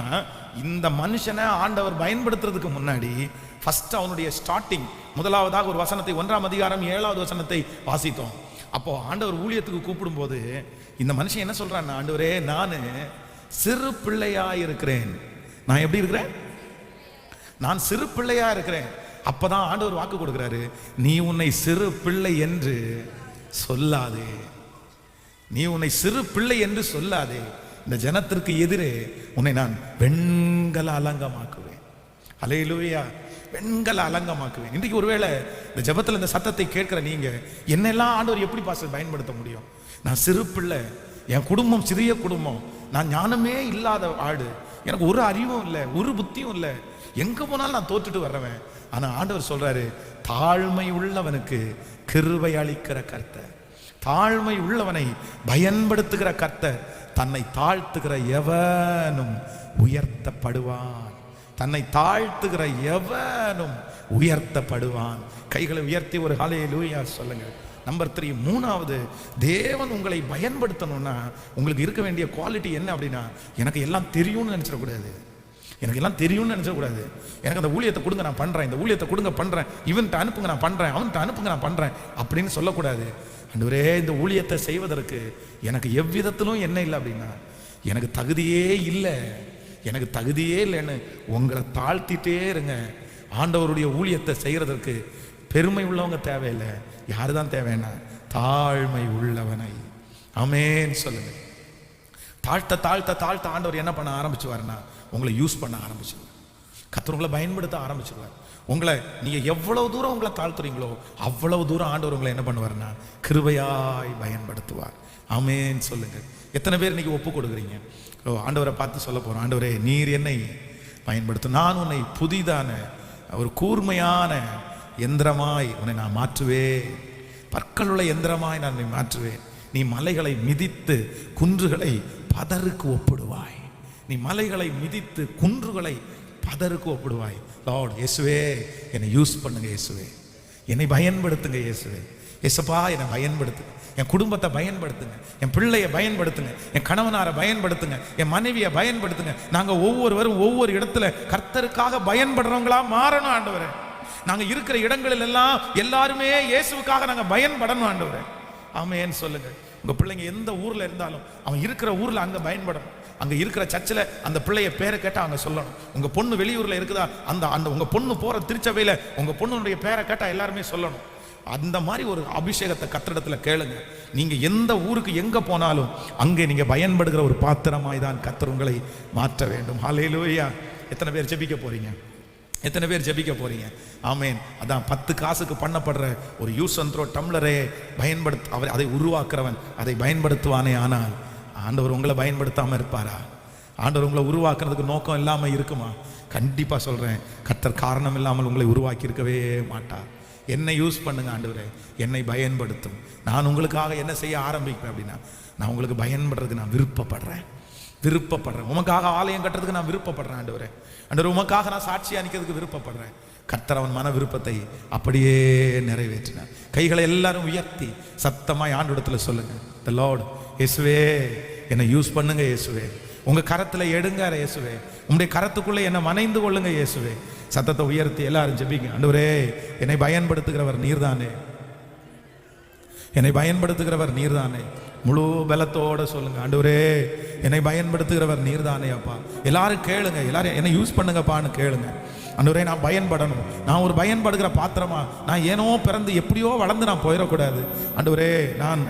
இந்த மனுஷனை ஆண்டவர் பயன்படுத்துறதுக்கு முன்னாடி ஃபர்ஸ்ட் அவனுடைய ஸ்டார்டிங், முதலாவதாக ஒரு வசனத்தை 1ஆம் அதிகாரம் 7வது வசனத்தை வாசித்தோம். அப்போ ஆண்டவர் ஊழியத்துக்கு கூப்பிடும் போது இந்த மனுஷன் என்ன சொல்றான்? ஆண்டவரே, நான் சிறு பிள்ளையா இருக்கிறேன். நான் எப்படி இருக்கிறேன்? நான் சிறு பிள்ளையா இருக்கிறேன். அப்பதான் ஆண்டவர் வாக்கு கொடுக்கிறாரு, நீ உன்னை சிறு பிள்ளை என்று சொல்லாதே, நீ உன்னை சிறு பிள்ளை என்று சொல்லாதே, இந்த ஜனத்திற்கு எதிரே உன்னை நான் வெண்கல அலங்கமாக்குவேன். அல்லேலூயா, வெண்கல அலங்கமாக்குவேன். இன்றைக்கு ஒருவேளை இந்த ஜெபத்தில் இந்த சத்தத்தை கேட்கிற நீங்க, என்னெல்லாம் ஆண்டவர் எப்படி பாஸ்டர் பயன்படுத்த முடியும்? நான் சிறு பிள்ளை, என் குடும்பம் சிறிய குடும்பம், நான் ஞானமே இல்லாத ஆடு, எனக்கு ஒரு அறிவும் இல்லை, ஒரு புத்தியும் இல்லை, எங்க போனாலும் நான் தோற்றுட்டு வர்றவன். ஆனா ஆண்டவர் சொல்றாரு, தாழ்மை உள்ளவனுக்கு கிருபை அளிக்கிற கர்த்தர், தாழ்மை உள்ளவனை பயன்படுத்துகிற கர்த்தர், தன்னை தாழ்த்துகிற எவனும் உயர்த்தப்படுவான், தன்னை தாழ்த்துகிற எவனும் உயர்த்தப்படுவான். கைகளை உயர்த்தி ஒரு ஹல்லேலூயா சொல்லுங்க. நம்பர் 3, 3வது, தேவன் உங்களை பயன்படுத்தணும்னா உங்களுக்கு இருக்க வேண்டிய குவாலிட்டி என்ன அப்படின்னா, எனக்கு எல்லாம் தெரியும்னு நினைச்சிடக்கூடாது, எனக்கு எல்லாம் தெரியும்னு நினைச்சக்கூடாது. எனக்கு அந்த ஊழியத்தை கொடுங்க நான் பண்றேன், இந்த ஊழியத்தை கொடுங்க பண்றேன், இவன்கிட்ட அனுப்புங்க நான் பண்றேன், அவன்கிட்ட அனுப்புங்க நான் பண்றேன் அப்படின்னு சொல்லக்கூடாது. ஆண்டவரே, இந்த ஊழியத்தை செய்வதற்கு எனக்கு எவ்விதத்திலும் என்ன இல்லை அப்படின்னா, எனக்கு தகுதியே இல்லை, எனக்கு தகுதியே இல்லைன்னு உங்களை தாழ்த்திட்டே இருங்க. ஆண்டவருடைய ஊழியத்தை செய்யறதற்கு பெருமை உள்ளவங்க தேவையில்லை. யாரு தான் தேவைன்னா, தாழ்மை உள்ளவனை. ஆமென் சொல்லுங்க. தாழ்த்த தாழ்த்த தாழ்த்த ஆண்டவர் என்ன பண்ண ஆரம்பிச்சுவாருன்னா, உங்களை யூஸ் பண்ண ஆரம்பிச்சுவார். கர்த்தர் உங்களை பயன்படுத்த ஆரம்பிச்சுவார். உங்களை நீங்க எவ்வளவு தூரம் உங்களை தாழ்த்துறீங்களோ அவ்வளவு தூரம் ஆண்டவர் உங்களை என்ன பண்ணுவார்னா கிருபையாய் பயன்படுத்துவார். ஆமென் சொல்லுங்க. எத்தனை பேர் இன்னைக்கு ஒப்பு கொடுக்குறீங்க? ஆண்டவரை பார்த்து சொல்ல போறோம், ஆண்டவரே, நீர் என்னை பயன்படுத்தும், நான் உன்னை புதிதான ஒரு கூர்மையான எந்திரமாய் உன்னை நான் மாற்றுவேன், பற்களுள்ள எந்திரமாய் நான் உன்னை மாற்றுவேன், நீ மலைகளை மிதித்து குன்றுகளை பதருக்கு ஒப்பிடுவாய். நீ மலைகளை மிதித்து குன்றுகளை பதருக்கு ஒப்பிடுவாய். லார்ட் இயேசுவே, என்னை யூஸ் பண்ணுங்க இயேசுவே, என்னை பயன்படுத்துங்க இயேசுவே. இயேசுப்பா, என்னை பயன்படுத்துங்க, என் குடும்பத்தை பயன்படுத்துங்க, என் பிள்ளையை பயன்படுத்துங்க, என் கணவனாரை பயன்படுத்துங்க, என் மனைவியை பயன்படுத்துங்க. நாங்கள் ஒவ்வொருவரும் ஒவ்வொரு இடத்துல கர்த்தருக்காக பயன்படுறவங்களா மாறணும் ஆண்டவரே. நாங்கள் இருக்கிற இடங்களில் எல்லாம் எல்லாருமே இயேசுவுக்காக நாங்கள் பயன்படணும் ஆண்டவரே. ஆமென் சொல்லுங்க. உங்கள் பிள்ளைங்க எந்த ஊரில் இருந்தாலும் அவன் இருக்கிற ஊரில் அங்கே பயன்படணும். அங்கே இருக்கிற சர்ச்சில் அந்த பிள்ளைய பேரை கேட்டால் அவங்க சொல்லணும். உங்கள் பொண்ணு வெளியூரில் இருக்குதா, அந்த அந்த உங்கள் பொண்ணு போகிற திருச்சபையில் உங்கள் பொண்ணுடைய பேரை கேட்டால் எல்லாருமே சொல்லணும். அந்த மாதிரி ஒரு அபிஷேகத்தை கர்த்தரிடத்தில் கேளுங்க. நீங்கள் எந்த ஊருக்கு எங்கே போனாலும் அங்கே நீங்கள் பயன்படுகிற ஒரு பாத்திரமாய் தான் கர்த்தர் உங்களை மாற்ற வேண்டும். ஹல்லேலூயா. எத்தனை பேர் ஜெபிக்க போறீங்க? எத்தனை பேர் ஜெபிக்க போறீங்க? ஆமேன். அதான் 10 காசுக்கு பண்ணப்படுற ஒரு யூஸ் அண்ட் த்ரோ டம்ளரே அவர் அதை உருவாக்குறவன் அதை பயன்படுத்துவானே. ஆனால் ஆண்டவர் உங்களை பயன்படுத்தாமல் இருப்பாரா? ஆண்டவர் உங்களை உருவாக்குறதுக்கு நோக்கம் இல்லாமல் இருக்குமா? கண்டிப்பாக சொல்கிறேன், கர்த்தர் காரணம் இல்லாமல் உங்களை உருவாக்கி இருக்கவே மாட்டார். என்னை யூஸ் பண்ணுங்க ஆண்டவரே, என்னை பயன்படுத்தும். நான் உங்களுக்காக என்ன செய்ய ஆரம்பிப்பேன் அப்படின்னா, நான் உங்களுக்கு பயன்படுறதுக்கு நான் விருப்பப்படுறேன். உமக்காக ஆலயம் கட்டுறதுக்கு நான் விருப்பப்படுறேன் ஆண்டவரே. ஆண்டவரே, உமக்காக நான் சாட்சியா நிற்கிறதுக்கு விருப்பப்படுறேன். கர்த்தர் அவன் மன விருப்பத்தை அப்படியே நிறைவேற்றினார். கைகளை எல்லாரும் உயர்த்தி சத்தமாய் ஆண்டவரிடத்துல சொல்லுங்க, தி லார்ட், இயேசுவே என்னை யூஸ் பண்ணுங்க இயேசுவே. உங்க கரத்துல எடுங்க இயேசுவே. உங்களுடைய கரத்துக்குள்ளே என்னை மனைந்து கொள்ளுங்க இயேசுவே. சத்தத்தை உயர்த்தி எல்லாரும் ஜெபிங்க. ஆண்டவரே, என்னை பயன்படுத்துகிறவர் நீர்தானே, என்னை பயன்படுத்துகிறவர் நீர்தானே. முழு பலத்தோட சொல்லுங்க, ஆண்டவரே என்னை பயன்படுத்துகிறவர் நீர்தானே அப்பா. எல்லாரும் கேளுங்க, எல்லாரும் என்னை யூஸ் பண்ணுங்கப்பான்னு கேளுங்க. ஆண்டவரே, நான் பயன்படணும். நான் ஒரு பயன்படுகிற பாத்திரமா, நான் ஏனோ பிறந்து எப்படியோ வளர்ந்து நான் போயிடக்கூடாது ஆண்டவரே.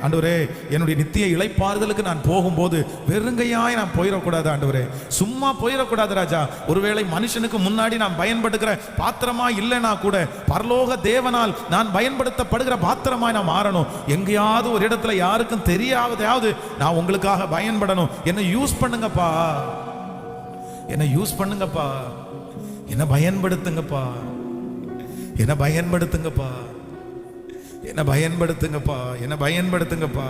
ஆண்டவரே, என்னுடைய நித்திய இளைப்பாறுதலுக்கு நான் போகும்போது வெறுங்கையாய் நான் போயிடக்கூடாது ஆண்டவரே. சும்மா போயிடக்கூடாது ராஜா. ஒருவேளை மனுஷனுக்கு முன்னாடி நான் பயன்படுகிற பாத்திரமா இல்லைனா கூட பரலோக தேவனால் நான் பயன்படுத்தப்படுகிற பாத்திரமாய் நான் மாறணும். எங்கேயாவது ஒரு இடத்துல யாருக்கும் தெரியாவதாவது நான் உங்களுக்காக பயன்படணும். என்னை யூஸ் பண்ணுங்கப்பா, என்னை யூஸ் பண்ணுங்கப்பா, என்ன பயன்படுத்துங்கப்பா, என்ன பயன்படுத்துங்கப்பா, என்ன பயன்படுத்துங்கப்பா, என்ன பயன்படுத்துங்கப்பா,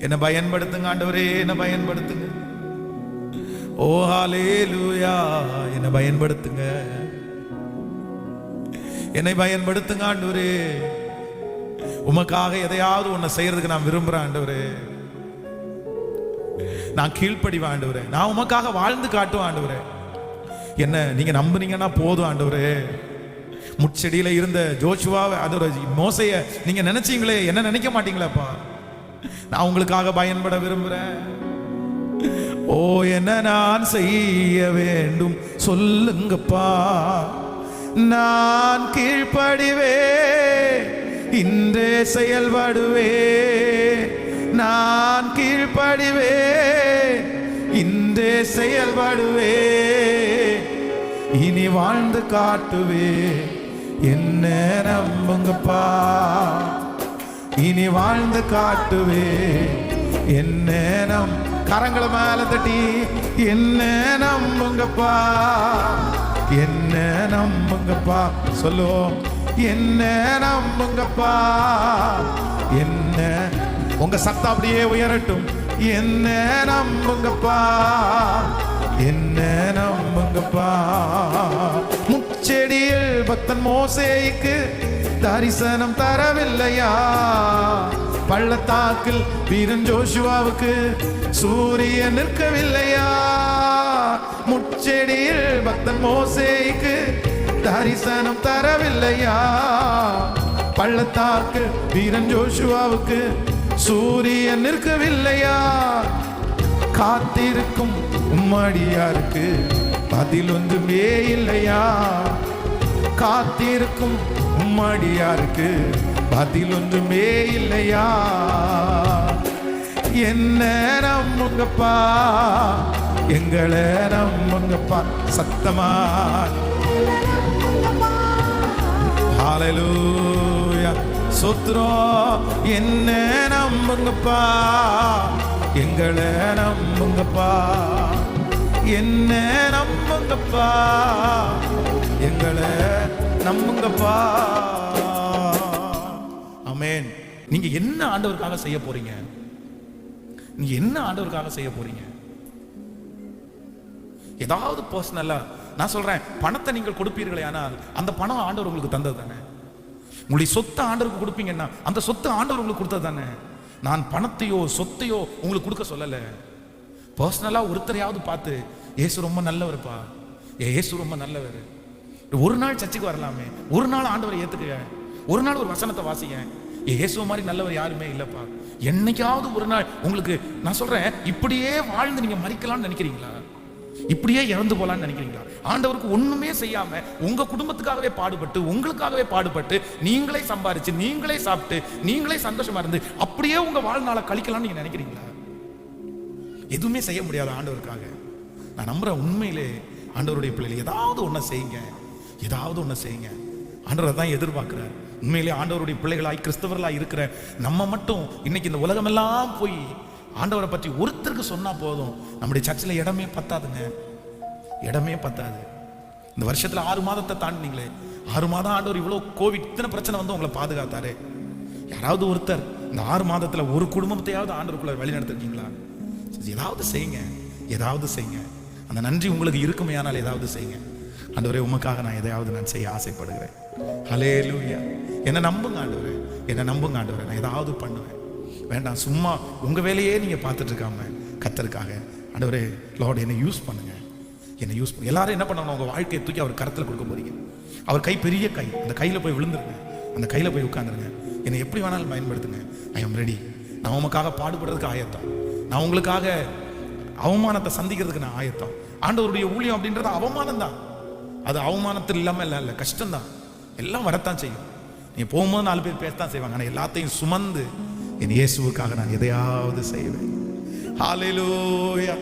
என்ன பயன்படுத்துங்க ஆண்டவரே, என்ன பயன்படுத்துங்க. ஓ ஹல்லேலூயா. என்ன பயன்படுத்துங்க, என்னை பயன்படுத்துங்க ஆண்டவரே. உமக்காக எதையாவது ஒன்ன செய்யறதுக்கு நான் விரும்புறேன் ஆண்டவரே. நான் கீழ்ப்படிவேன் ஆண்டவரே. நான் உமக்காக வாழ்ந்து காட்டுவேன் ஆண்டவரே. என்ன நீங்க நம்புனீங்கன்னா போதும் ஆண்டவரே. முட்செடியில இருந்த ஜோஷுவாவை, அதோட மோசைய நீங்க நினைச்சீங்களே, என்ன நினைக்க மாட்டீங்களாப்பா? நான் உங்களுக்காக பயன்பட விரும்புறேன். ஓ, என்ன நான் செய்ய வேண்டும் சொல்லுங்கப்பா. நான் கீழ்ப்படிவே, இன்றே செயல்படுவே. நான் கீழ்ப்படிவே, இன்றே செயல்படுவே. இனி வாழ்ந்து காட்டுவே, என்ன நம்புங்கப்பா. இனி வாழ்ந்து காட்டுவே, என்ன கரங்களை மேல தட்டி என்ன நம்புங்கப்பா, என்ன நம்புங்கப்பா சொல்லுவோம். என்ன நம்புங்கப்பா, என்ன உங்க சத்தம் அப்படியே உயரட்டும். என்ன நம்புங்கப்பா, என்ன நம்புங்கப்பா. முச்செடியில் பக்தன் மோசேக்கு தரிசனம் தரவில்லையா? பள்ளத்தாக்கில் வீரன் ஜோஷுவாவுக்கு சூரியன் நிற்கவில்லையா? முச்செடியில் பக்தன் மோசேக்கு தரிசனம் தரவில்லையா? பள்ளத்தாக்கில் வீரன் ஜோஷுவாவுக்கு சூரியன் நிற்கவில்லையா? காத்திருக்கும் உம்மடியாருக்கு பதில் ஒன்றுமே இல்லையா? காத்திருக்கும் உம்மடியாருக்கு பதில் ஒன்றுமே இல்லையா? என்ன நம்புங்கப்பா, எங்களை நம்புங்கப்பா. சத்தமா ஹல்லேலூயா ஸ்தோத்திரம். என்ன நம்புங்கப்பா, எங்களை நம்புங்கப்பா. என்ன நம்புங்கப்பா, எங்களை நம்புங்கப்பா. ஆமென். நீங்க என்ன ஆண்டவருக்காக செய்ய போறீங்க? நீங்க என்ன ஆண்டவருக்காக செய்ய போறீங்க? ஏதாவது பர்சனலா நான் சொல்றேன், பணத்தை நீங்கள் கொடுப்பீர்களே, ஆனால் அந்த பணம் ஆண்டவர் உங்களுக்கு தந்தது தானே. உங்களுடைய சொத்தை ஆண்டவருக்கு கொடுப்பீங்கன்னா அந்த சொத்து ஆண்டவர் உங்களுக்கு கொடுத்தது தானே. நான் பணத்தையோ சொத்தையோ உங்களுக்கு கொடுக்க சொல்லல. பர்சனலா ஒருத்தரையாவது பார்த்து, இயேசு ரொம்ப நல்லவர்ப்பா, இயேசு ரொம்ப நல்லவர், ஒரு நாள் சர்ச்சுக்கு வரலாமே, ஒரு நாள் ஆண்டவரை ஏத்துக்க, ஒரு நாள் ஒரு வசனத்தை வாசிங்க, இயேசு மாதிரி நல்லவர் யாருமே இல்லப்பா. என்னைக்காவது ஒரு நாள் உங்களுக்கு நான் சொல்றேன், இப்படியே வாழ்ந்து நீங்க மறிக்கலாம்னு நினைக்கிறீங்களா? இப்படியே இறந்து போலான்னு நினைக்கிறீங்களா? ஆண்டவருக்கு ஒண்ணுமே செய்யாம உங்க குடும்பத்துக்காகவே பாடுபட்டு, உங்களுக்காகவே பாடுபட்டு, நீங்களே சம்பாரிச்சு, நீங்களே சாப்பிட்டு, நீங்களே சந்தோஷமா இருந்து அப்படியே உங்க வாழ்நாளை கழிக்கலாம்னு நீங்க நினைக்கிறீங்களா? எதுவுமே செய்ய முடியாது ஆண்டவருக்காக. நான் நம்புறேன், உண்மையிலே ஆண்டவருடைய பிள்ளைகள் ஏதாவது ஒண்ணு செய்யுங்க, ஏதாவது ஒண்ணு செய்யுங்க. ஆண்டவர் தான் எதிர்பார்க்கிறார். உண்மையிலே ஆண்டவருடைய பிள்ளைகளாய் கிறிஸ்தவர்களாய் இருக்கிற நம்ம மட்டும் இன்னைக்கு இந்த உலகமெல்லாம் போய் ஆண்டவரை பற்றி ஒருத்தருக்கு சொன்னா போதும், நம்முடைய சர்ச்சில் இடமே பத்தாதுங்க, இடமே பத்தாது. இந்த வருஷத்துல 6 மாதத்தை தாண்டினீங்களே, 6 மாதம் ஆண்டவர் இவ்வளவு கோவிட் இத்தனை பிரச்சனை வந்து உங்களை பாதுகாத்தாரு. யாராவது ஒருத்தர் இந்த 6 மாதத்துல ஒரு குடும்பத்தையாவது ஆண்டவருக்குள்ள வழி நடத்திருக்கீங்களா? ஏதாவது செய்யுங்க, ஏதாவது செய்யுங்க. அந்த நன்றி உங்களுக்கு இருக்குமே, ஆனால் ஏதாவது செய்யுங்க. ஆண்டவரே, உமக்காக நான் எதையாவது நான் செய்ய ஆசைப்படுகிறேன். ஹல்லேலூயா. என்ன நம்புங்க ஆண்டவரே, என்ன நம்புங்க ஆண்டவரே, நான் ஏதாவது பண்ணுவேன். வேண்டாம், சும்மா உங்க வேலையே நீங்க பார்த்துட்டு இருக்காம கர்த்தருக்காக, ஆண்டவரே லார்ட் என்னை யூஸ் பண்ணுங்க, என்னை யூஸ் பண்ணு. எல்லாரும் என்ன பண்ணணும், உங்க வாழ்க்கையை தூக்கி அவர் கரத்தில் கொடுக்க போறீங்க. அவர் கை பெரிய கை, அந்த கையில போய் விழுந்துருங்க, அந்த கையில போய் உட்காந்துருங்க. என்னை எப்படி வேணாலும் பயன்படுத்துங்க. I am ready. நான் உமக்காக பாடுபடுறதுக்கு ஆயத்தம். நான் உங்களுக்காக அவமானத்தை சந்திக்கிறதுக்கு நான் ஆயத்தம். ஆண்டவருடைய ஊழியம் அப்படின்றது அவமானம் தான். அது அவமானத்தில் இல்லாம இல்லை, கஷ்டம்தான். எல்லாம் வரத்தான் செய்யும். நீங்க போகும்போது 4 பேர் பேசத்தான் செய்வாங்க. ஆனால் எல்லாத்தையும் சுமந்து என் இயேசுவுக்காக நான் எதையாவது செய்வேன். ஹல்லேலூயா.